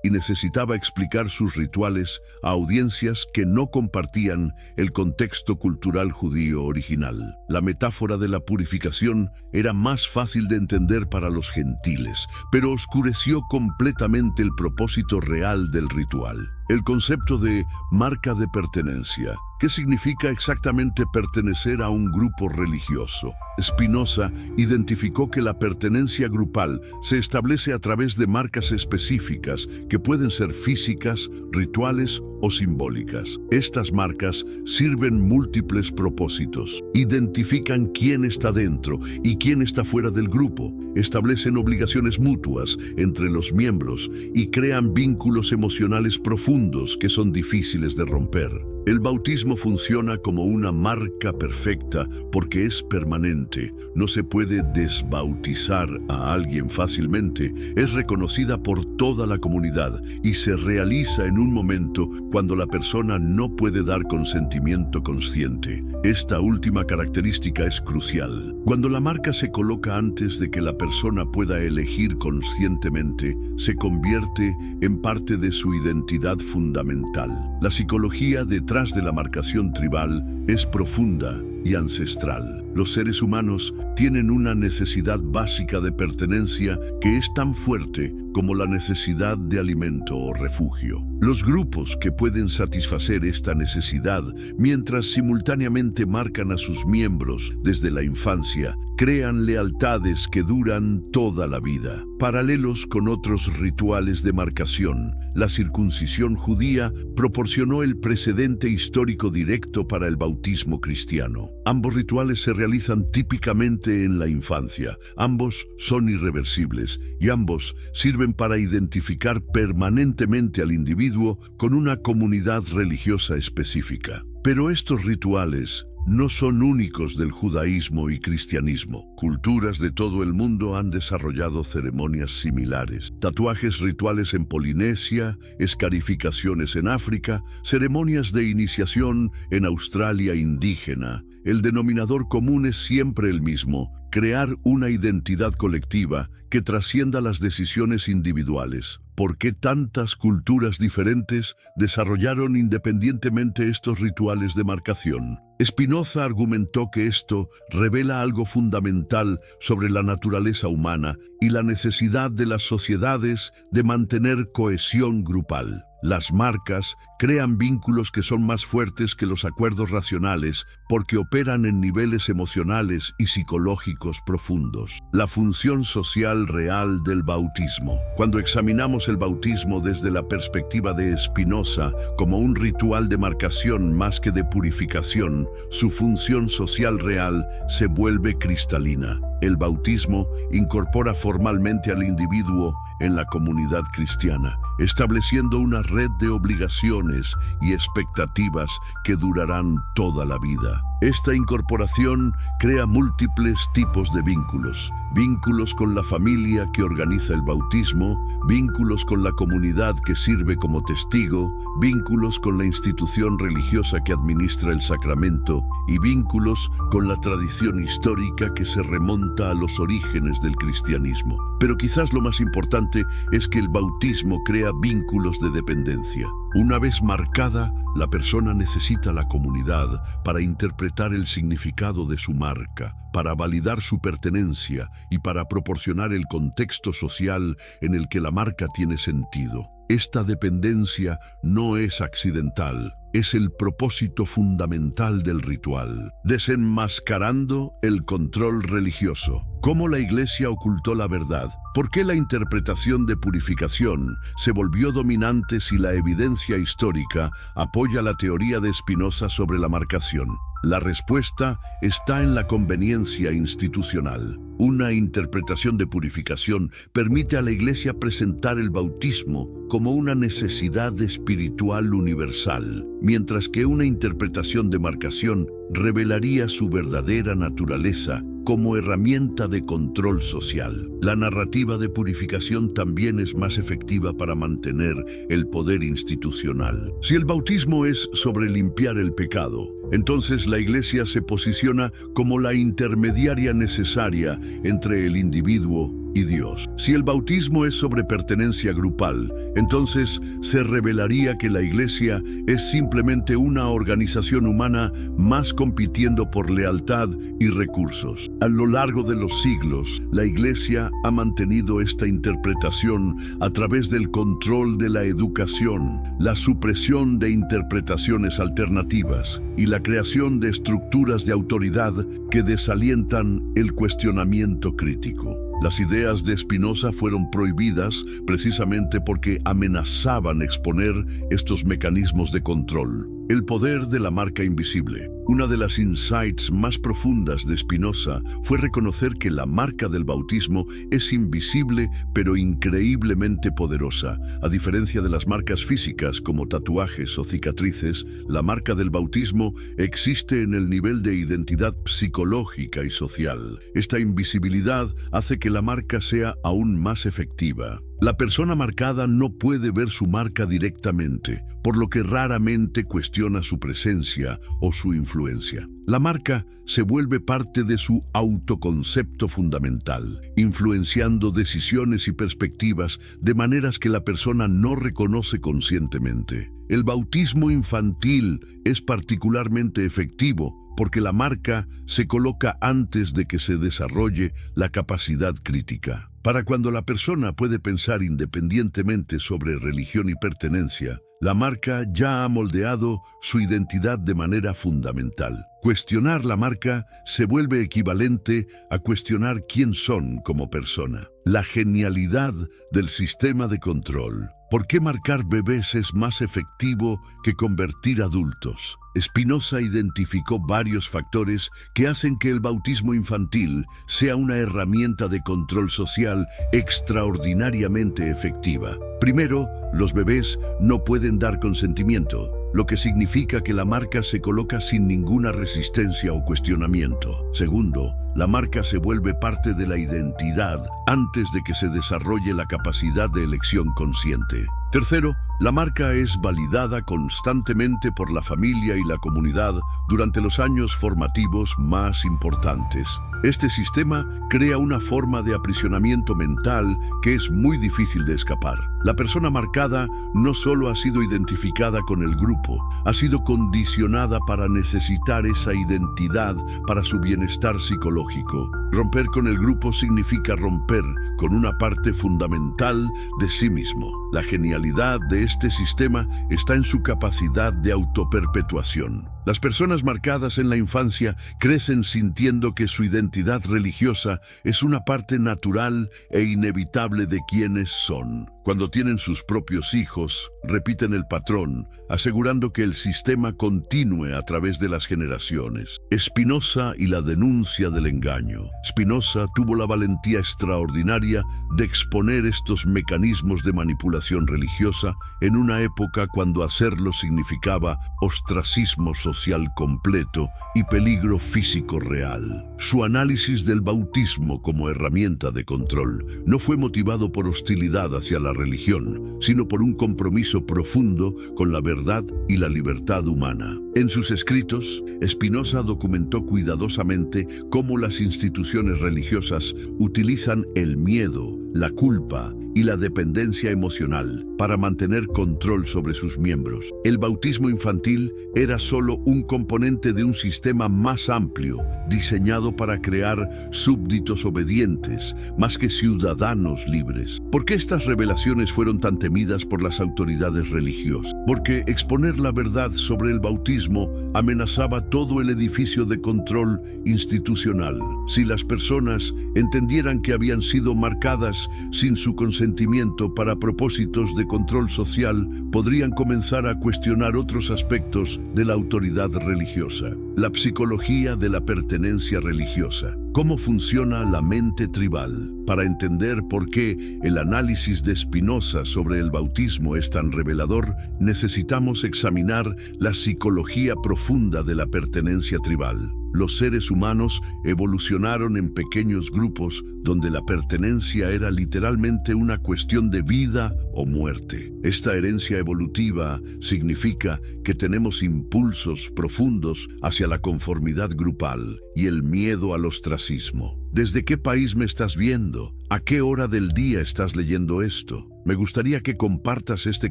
y necesitaba explicar sus rituales a audiencias que no compartían el contexto cultural judío original. La metáfora de la purificación era más fácil de entender para los gentiles, pero oscureció completamente el propósito real del ritual. El concepto de marca de pertenencia. ¿Qué significa exactamente pertenecer a un grupo religioso? Spinoza identificó que la pertenencia grupal se establece a través de marcas específicas que pueden ser físicas, rituales o simbólicas. Estas marcas sirven múltiples propósitos. Identifican quién está dentro y quién está fuera del grupo, establecen obligaciones mutuas entre los miembros y crean vínculos emocionales profundos que son difíciles de romper. El bautismo funciona como una marca perfecta porque es permanente. No se puede desbautizar a alguien fácilmente. Es reconocida por toda la comunidad y se realiza en un momento cuando la persona no puede dar consentimiento consciente. Esta última característica es crucial. Cuando la marca se coloca antes de que la persona pueda elegir conscientemente, se convierte en parte de su identidad fundamental. La psicología detrás de la marcación tribal es profunda y ancestral. Los seres humanos tienen una necesidad básica de pertenencia que es tan fuerte como la necesidad de alimento o refugio. Los grupos que pueden satisfacer esta necesidad mientras simultáneamente marcan a sus miembros desde la infancia, crean lealtades que duran toda la vida. Paralelos con otros rituales de marcación, la circuncisión judía proporcionó el precedente histórico directo para el bautismo cristiano. Ambos rituales se realizan típicamente en la infancia, ambos son irreversibles y ambos sirven para identificar permanentemente al individuo con una comunidad religiosa específica. Pero estos rituales no son únicos del judaísmo y cristianismo. Culturas de todo el mundo han desarrollado ceremonias similares. Tatuajes rituales en Polinesia, escarificaciones en África, ceremonias de iniciación en Australia indígena. El denominador común es siempre el mismo: crear una identidad colectiva que trascienda las decisiones individuales. ¿Por qué tantas culturas diferentes desarrollaron independientemente estos rituales de marcación? Spinoza argumentó que esto revela algo fundamental sobre la naturaleza humana y la necesidad de las sociedades de mantener cohesión grupal. Las marcas crean vínculos que son más fuertes que los acuerdos racionales porque operan en niveles emocionales y psicológicos profundos. La función social real del bautismo. Cuando examinamos el bautismo desde la perspectiva de Spinoza como un ritual de marcación más que de purificación, su función social real se vuelve cristalina. El bautismo incorpora formalmente al individuo en la comunidad cristiana, estableciendo una red de obligaciones y expectativas que durarán toda la vida. Esta incorporación crea múltiples tipos de vínculos. Vínculos con la familia que organiza el bautismo, vínculos con la comunidad que sirve como testigo, vínculos con la institución religiosa que administra el sacramento y vínculos con la tradición histórica que se remonta a los orígenes del cristianismo. Pero quizás lo más importante es que el bautismo crea vínculos de dependencia. Una vez marcada, la persona necesita la comunidad para interpretar el significado de su marca, para validar su pertenencia y para proporcionar el contexto social en el que la marca tiene sentido. Esta dependencia no es accidental, es el propósito fundamental del ritual, desenmascarando el control religioso. ¿Cómo la Iglesia ocultó la verdad? ¿Por qué la interpretación de purificación se volvió dominante si la evidencia histórica apoya la teoría de Spinoza sobre la marcación? La respuesta está en la conveniencia institucional. Una interpretación de purificación permite a la Iglesia presentar el bautismo como una necesidad espiritual universal, mientras que una interpretación de marcación revelaría su verdadera naturaleza como herramienta de control social. La narrativa de purificación también es más efectiva para mantener el poder institucional. Si el bautismo es sobre limpiar el pecado, entonces la Iglesia se posiciona como la intermediaria necesaria entre el individuo y Dios. Si el bautismo es sobre pertenencia grupal, entonces se revelaría que la Iglesia es simplemente una organización humana más compitiendo por lealtad y recursos. A lo largo de los siglos, la Iglesia ha mantenido esta interpretación a través del control de la educación, la supresión de interpretaciones alternativas y la creación de estructuras de autoridad que desalientan el cuestionamiento crítico. Las ideas de Spinoza fueron prohibidas precisamente porque amenazaban exponer estos mecanismos de control. El poder de la marca invisible. Una de las insights más profundas de Spinoza fue reconocer que la marca del bautismo es invisible pero increíblemente poderosa. A diferencia de las marcas físicas como tatuajes o cicatrices, la marca del bautismo existe en el nivel de identidad psicológica y social. Esta invisibilidad hace que la marca sea aún más efectiva. La persona marcada no puede ver su marca directamente, por lo que raramente cuestiona su presencia o su influencia. La marca se vuelve parte de su autoconcepto fundamental, influenciando decisiones y perspectivas de maneras que la persona no reconoce conscientemente. El bautismo infantil es particularmente efectivo porque la marca se coloca antes de que se desarrolle la capacidad crítica. Para cuando la persona puede pensar independientemente sobre religión y pertenencia, la marca ya ha moldeado su identidad de manera fundamental. Cuestionar la marca se vuelve equivalente a cuestionar quién son como persona. La genialidad del sistema de control. ¿Por qué marcar bebés es más efectivo que convertir adultos? Spinoza identificó varios factores que hacen que el bautismo infantil sea una herramienta de control social extraordinariamente efectiva. Primero, los bebés no pueden dar consentimiento, lo que significa que la marca se coloca sin ninguna resistencia o cuestionamiento. Segundo, la marca se vuelve parte de la identidad antes de que se desarrolle la capacidad de elección consciente. Tercero, la marca es validada constantemente por la familia y la comunidad durante los años formativos más importantes. Este sistema crea una forma de aprisionamiento mental que es muy difícil de escapar. La persona marcada no solo ha sido identificada con el grupo, ha sido condicionada para necesitar esa identidad para su bienestar psicológico. Romper con el grupo significa romper con una parte fundamental de sí mismo. La genialidad de este sistema está en su capacidad de autoperpetuación. Las personas marcadas en la infancia crecen sintiendo que su identidad religiosa es una parte natural e inevitable de quienes son. Cuando tienen sus propios hijos, repiten el patrón, asegurando que el sistema continúe a través de las generaciones. Spinoza y la denuncia del engaño. Spinoza tuvo la valentía extraordinaria de exponer estos mecanismos de manipulación religiosa en una época cuando hacerlo significaba ostracismo social completo y peligro físico real. Su análisis del bautismo como herramienta de control no fue motivado por hostilidad hacia la religión, sino por un compromiso profundo con la verdad y la libertad humana. En sus escritos, Spinoza documentó cuidadosamente cómo las instituciones religiosas utilizan el miedo, la culpa y la dependencia emocional para mantener control sobre sus miembros. El bautismo infantil era solo un componente de un sistema más amplio, diseñado para crear súbditos obedientes, más que ciudadanos libres. ¿Por qué estas revelaciones fueron tan temidas por las autoridades religiosas? Porque exponer la verdad sobre el bautismo amenazaba todo el edificio de control institucional. Si las personas entendieran que habían sido marcadas sin su consentimiento para propósitos de control social, podrían comenzar a cuestionar otros aspectos de la autoridad religiosa. La psicología de la pertenencia religiosa. ¿Cómo funciona la mente tribal? Para entender por qué el análisis de Spinoza sobre el bautismo es tan revelador, necesitamos examinar la psicología profunda de la pertenencia tribal. Los seres humanos evolucionaron en pequeños grupos donde la pertenencia era literalmente una cuestión de vida o muerte. Esta herencia evolutiva significa que tenemos impulsos profundos hacia la conformidad grupal y el miedo al ostracismo. ¿Desde qué país me estás viendo? ¿A qué hora del día estás leyendo esto? Me gustaría que compartas este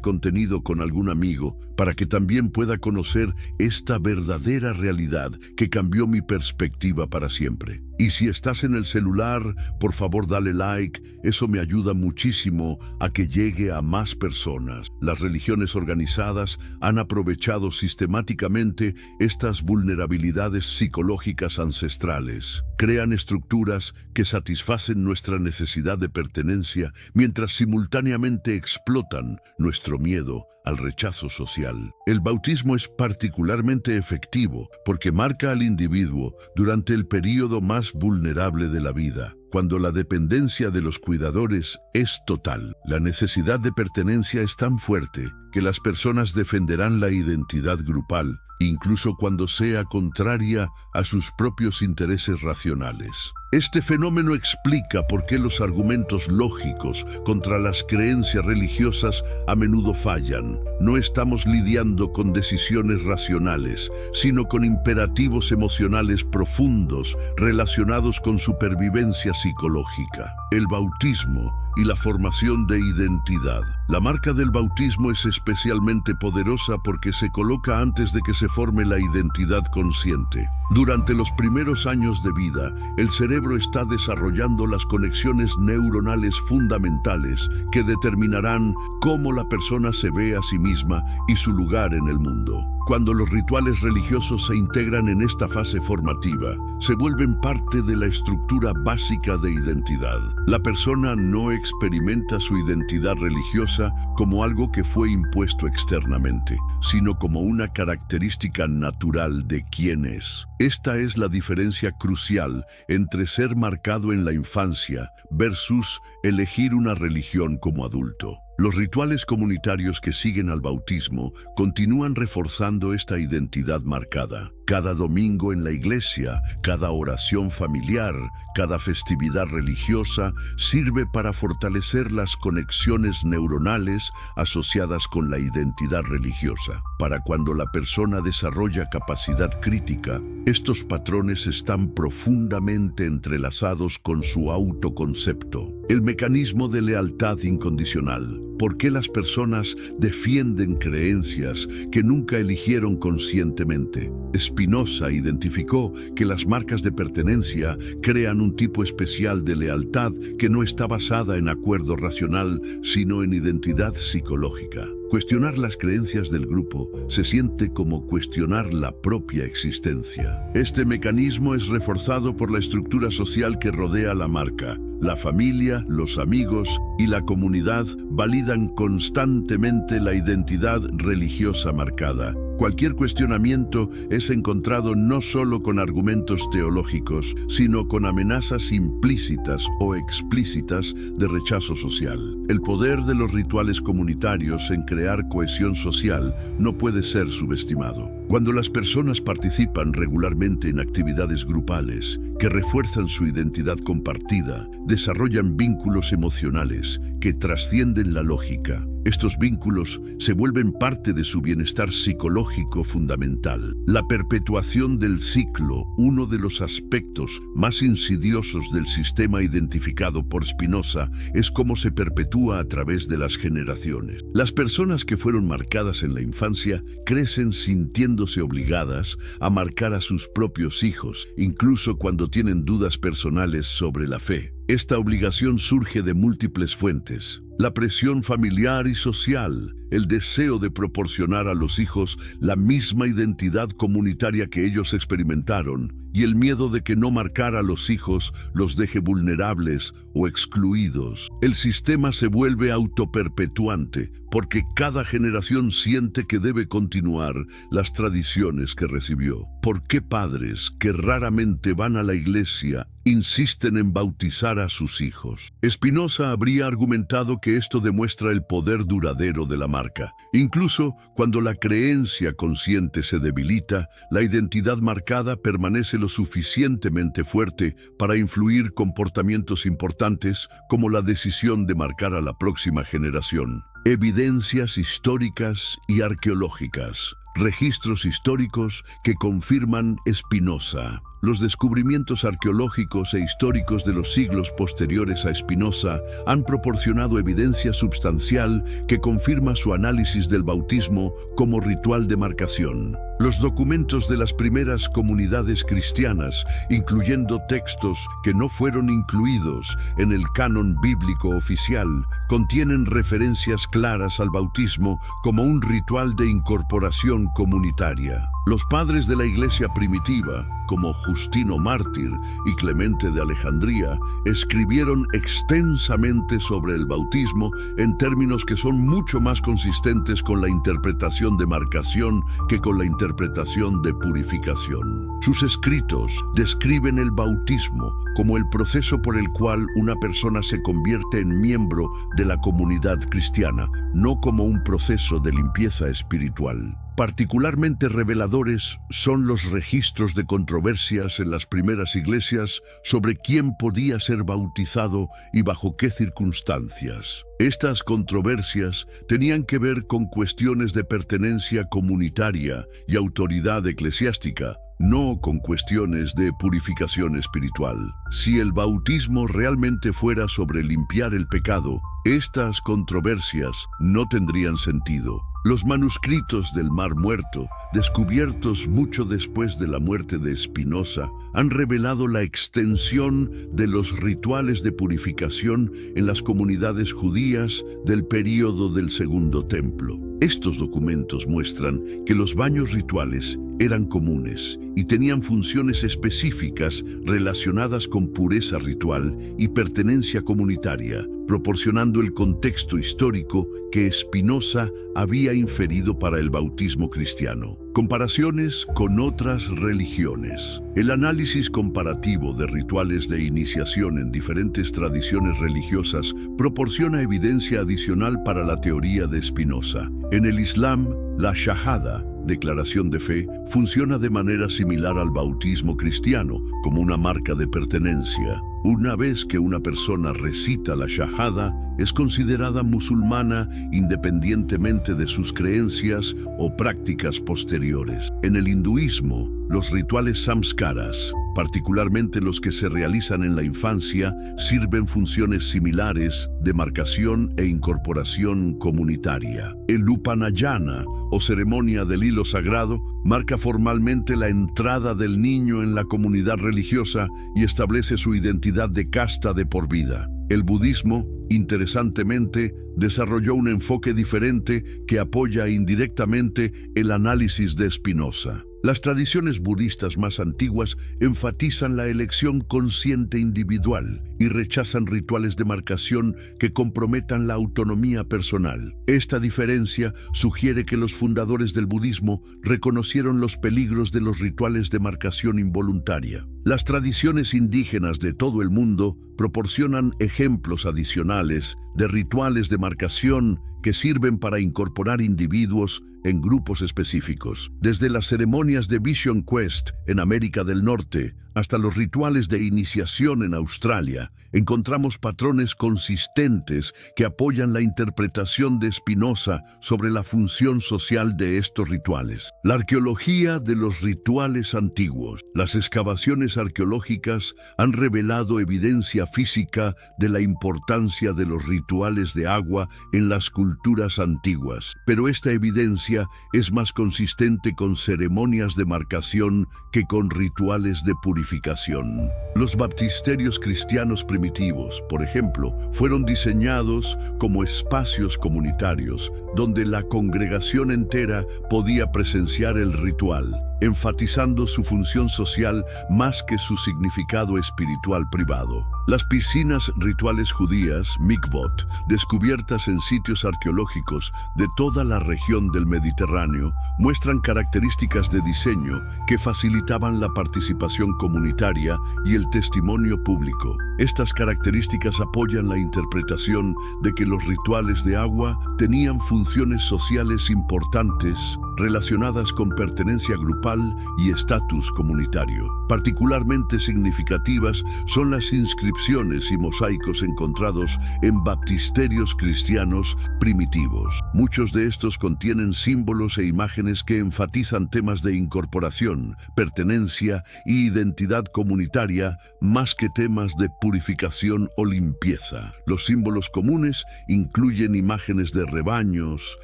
contenido con algún amigo para que también pueda conocer esta verdadera realidad que cambió mi perspectiva para siempre. Y si estás en el celular, por favor dale like, eso me ayuda muchísimo a que llegue a más personas. Las religiones organizadas han aprovechado sistemáticamente estas vulnerabilidades psicológicas ancestrales. Crean estructuras que satisfacen nuestra necesidad de pertenencia mientras simultáneamente explotan nuestro miedo al rechazo social. El bautismo es particularmente efectivo porque marca al individuo durante el período más vulnerable de la vida, cuando la dependencia de los cuidadores es total. La necesidad de pertenencia es tan fuerte que las personas defenderán la identidad grupal, incluso cuando sea contraria a sus propios intereses racionales. Este fenómeno explica por qué los argumentos lógicos contra las creencias religiosas a menudo fallan. No estamos lidiando con decisiones racionales, sino con imperativos emocionales profundos relacionados con supervivencia psicológica. El bautismo y la formación de identidad. La marca del bautismo es especialmente poderosa porque se coloca antes de que se forme la identidad consciente. Durante los primeros años de vida, el cerebro está desarrollando las conexiones neuronales fundamentales que determinarán cómo la persona se ve a sí misma y su lugar en el mundo. Cuando los rituales religiosos se integran en esta fase formativa, se vuelven parte de la estructura básica de identidad. La persona no experimenta su identidad religiosa como algo que fue impuesto externamente, sino como una característica natural de quién es. Esta es la diferencia crucial entre ser marcado en la infancia versus elegir una religión como adulto. Los rituales comunitarios que siguen al bautismo continúan reforzando esta identidad marcada. Cada domingo en la iglesia, cada oración familiar, cada festividad religiosa sirve para fortalecer las conexiones neuronales asociadas con la identidad religiosa. Para cuando la persona desarrolla capacidad crítica, estos patrones están profundamente entrelazados con su autoconcepto. El mecanismo de lealtad incondicional. ¿Por qué las personas defienden creencias que nunca eligieron conscientemente? Spinoza identificó que las marcas de pertenencia crean un tipo especial de lealtad que no está basada en acuerdo racional, sino en identidad psicológica. Cuestionar las creencias del grupo se siente como cuestionar la propia existencia. Este mecanismo es reforzado por la estructura social que rodea la marca. La familia, los amigos y la comunidad validan constantemente la identidad religiosa marcada. Cualquier cuestionamiento es encontrado no solo con argumentos teológicos, sino con amenazas implícitas o explícitas de rechazo social. El poder de los rituales comunitarios en crear cohesión social no puede ser subestimado. Cuando las personas participan regularmente en actividades grupales que refuerzan su identidad compartida, desarrollan vínculos emocionales que trascienden la lógica. Estos vínculos se vuelven parte de su bienestar psicológico fundamental. La perpetuación del ciclo, uno de los aspectos más insidiosos del sistema identificado por Spinoza, es cómo se perpetúa a través de las generaciones. Las personas que fueron marcadas en la infancia crecen sintiéndose obligadas a marcar a sus propios hijos, incluso cuando tienen dudas personales sobre la fe. Esta obligación surge de múltiples fuentes. La presión familiar y social, el deseo de proporcionar a los hijos la misma identidad comunitaria que ellos experimentaron, y el miedo de que no marcar a los hijos los deje vulnerables o excluidos. El sistema se vuelve autoperpetuante porque cada generación siente que debe continuar las tradiciones que recibió. ¿Por qué padres que raramente van a la iglesia insisten en bautizar a sus hijos? Spinoza habría argumentado que esto demuestra el poder duradero de la marca. Incluso cuando la creencia consciente se debilita, la identidad marcada permanece lo suficientemente fuerte para influir comportamientos importantes como la decisión de marcar a la próxima generación. Evidencias históricas y arqueológicas. Registros históricos que confirman Spinoza. los descubrimientos arqueológicos e históricos de los siglos posteriores a Spinoza han proporcionado evidencia substancial que confirma su análisis del bautismo como ritual de marcación. Los documentos de las primeras comunidades cristianas, incluyendo textos que no fueron incluidos en el canon bíblico oficial, contienen referencias claras al bautismo como un ritual de incorporación comunitaria. Los padres de la Iglesia primitiva, como Justino Mártir y Clemente de Alejandría, escribieron extensamente sobre el bautismo en términos que son mucho más consistentes con la interpretación de marcación que con la interpretación de purificación. Sus escritos describen el bautismo como el proceso por el cual una persona se convierte en miembro de la comunidad cristiana, no como un proceso de limpieza espiritual. Particularmente reveladores son los registros de controversias en las primeras iglesias sobre quién podía ser bautizado y bajo qué circunstancias. Estas controversias tenían que ver con cuestiones de pertenencia comunitaria y autoridad eclesiástica, no con cuestiones de purificación espiritual. Si el bautismo realmente fuera sobre limpiar el pecado, estas controversias no tendrían sentido. Los manuscritos del Mar Muerto, descubiertos mucho después de la muerte de Spinoza, han revelado la extensión de los rituales de purificación en las comunidades judías del período del Segundo Templo. Estos documentos muestran que los baños rituales eran comunes y tenían funciones específicas relacionadas con pureza ritual y pertenencia comunitaria, proporcionando el contexto histórico que Spinoza había inferido para el bautismo cristiano. Comparaciones con otras religiones. El análisis comparativo de rituales de iniciación en diferentes tradiciones religiosas proporciona evidencia adicional para la teoría de Spinoza. En el Islam, la shahada, declaración de fe, funciona de manera similar al bautismo cristiano, como una marca de pertenencia. Una vez que una persona recita la shahada, es considerada musulmana independientemente de sus creencias o prácticas posteriores. En el hinduismo, los rituales samskaras, particularmente los que se realizan en la infancia, sirven funciones similares de marcación e incorporación comunitaria. El upanayana, o ceremonia del hilo sagrado, marca formalmente la entrada del niño en la comunidad religiosa y establece su identidad de casta de por vida. El budismo, interesantemente, desarrolló un enfoque diferente que apoya indirectamente el análisis de Spinoza. Las tradiciones budistas más antiguas enfatizan la elección consciente individual y rechazan rituales de marcación que comprometan la autonomía personal. Esta diferencia sugiere que los fundadores del budismo reconocieron los peligros de los rituales de marcación involuntaria. Las tradiciones indígenas de todo el mundo proporcionan ejemplos adicionales de rituales de marcación que sirven para incorporar individuos en grupos específicos. Desde las ceremonias de Vision Quest en América del Norte hasta los rituales de iniciación en Australia, encontramos patrones consistentes que apoyan la interpretación de Spinoza sobre la función social de estos rituales. La arqueología de los rituales antiguos. Las excavaciones arqueológicas han revelado evidencia física de la importancia de los rituales de agua en las culturas antiguas, pero esta evidencia es más consistente con ceremonias de marcación que con rituales de purificación. Los baptisterios cristianos primitivos, por ejemplo, fueron diseñados como espacios comunitarios donde la congregación entera podía presenciar el ritual, enfatizando su función social más que su significado espiritual privado. Las piscinas rituales judías, mikvot, descubiertas en sitios arqueológicos de toda la región del Mediterráneo, muestran características de diseño que facilitaban la participación comunitaria y el testimonio público. Estas características apoyan la interpretación de que los rituales de agua tenían funciones sociales importantes relacionadas con pertenencia grupal y estatus comunitario. Particularmente significativas son las inscripciones y mosaicos encontrados en baptisterios cristianos primitivos. Muchos de estos contienen símbolos e imágenes que enfatizan temas de incorporación, pertenencia y identidad comunitaria más que temas de purificación o limpieza. Los símbolos comunes incluyen imágenes de rebaños,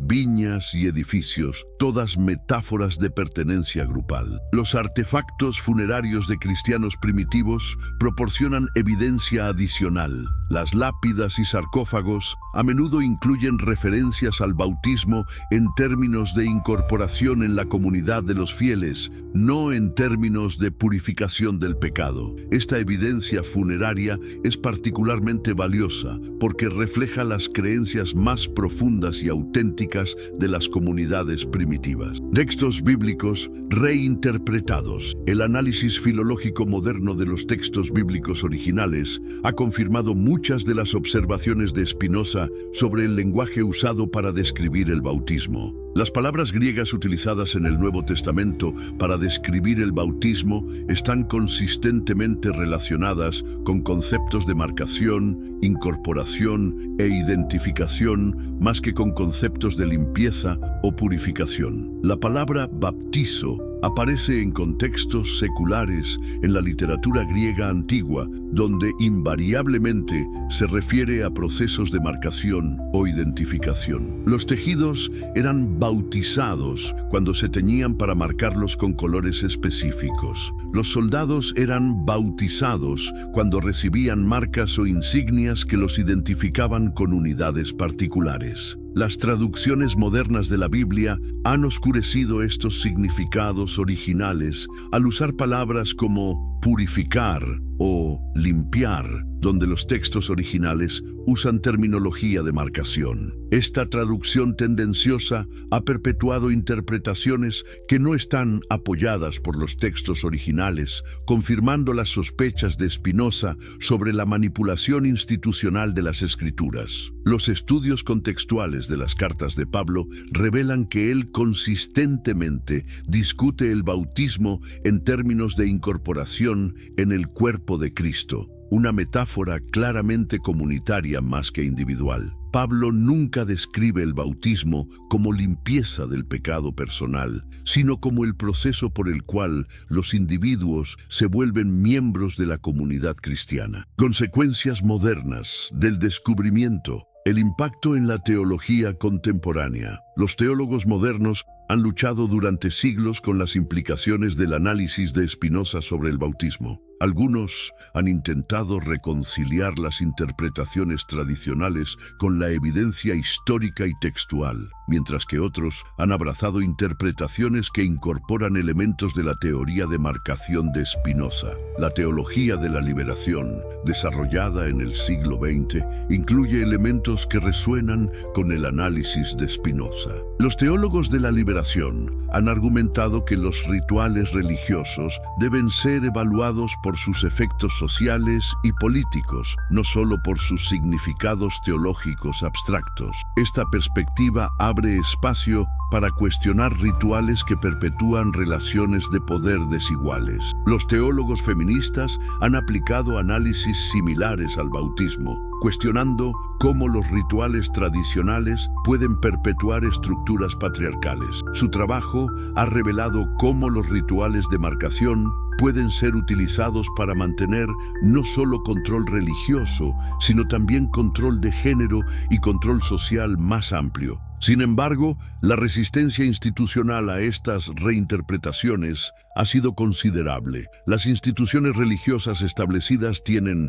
viñas y edificios, todas metáforas de pertenencia grupal. Los artefactos funerarios de cristianos primitivos proporcionan evidencia adicional. Las lápidas y sarcófagos a menudo incluyen referencias al bautismo en términos de incorporación en la comunidad de los fieles, no en términos de purificación del pecado. Esta evidencia funeraria es particularmente valiosa porque refleja las creencias más profundas y auténticas de las comunidades primitivas. Textos bíblicos reinterpretados. El análisis filológico moderno de los textos bíblicos originales ha confirmado muchas de las observaciones de Spinoza sobre el lenguaje usado para describir el bautismo. Las palabras griegas utilizadas en el Nuevo Testamento para describir el bautismo están consistentemente relacionadas con conceptos de marcación, incorporación e identificación, más que con conceptos de limpieza o purificación. La palabra baptizo aparece en contextos seculares en la literatura griega antigua, donde invariablemente se refiere a procesos de marcación o identificación. Los tejidos eran bautizados cuando se teñían para marcarlos con colores específicos. Los soldados eran bautizados cuando recibían marcas o insignias que los identificaban con unidades particulares. Las traducciones modernas de la Biblia han oscurecido estos significados originales al usar palabras como purificar o limpiar, donde los textos originales usan terminología de marcación. Esta traducción tendenciosa ha perpetuado interpretaciones que no están apoyadas por los textos originales, confirmando las sospechas de Spinoza sobre la manipulación institucional de las Escrituras. Los estudios contextuales de las cartas de Pablo revelan que él consistentemente discute el bautismo en términos de incorporación en el cuerpo de Cristo, una metáfora claramente comunitaria más que individual. Pablo nunca describe el bautismo como limpieza del pecado personal, sino como el proceso por el cual los individuos se vuelven miembros de la comunidad cristiana. Consecuencias modernas del descubrimiento. El impacto en la teología contemporánea. Los teólogos modernos han luchado durante siglos con las implicaciones del análisis de Spinoza sobre el bautismo. Algunos han intentado reconciliar las interpretaciones tradicionales con la evidencia histórica y textual, mientras que otros han abrazado interpretaciones que incorporan elementos de la teoría de marcación de Spinoza. La teología de la liberación, desarrollada en el siglo XX, incluye elementos que resuenan con el análisis de Spinoza. Los teólogos de la liberación han argumentado que los rituales religiosos deben ser evaluados por sus efectos sociales y políticos, no solo por sus significados teológicos abstractos. Esta perspectiva abre espacio para cuestionar rituales que perpetúan relaciones de poder desiguales. Los teólogos feministas han aplicado análisis similares al bautismo, cuestionando cómo los rituales tradicionales pueden perpetuar estructuras patriarcales. Su trabajo ha revelado cómo los rituales de marcación pueden ser utilizados para mantener no solo control religioso, sino también control de género y control social más amplio. Sin embargo, la resistencia institucional a estas reinterpretaciones ha sido considerable. Las instituciones religiosas establecidas tienen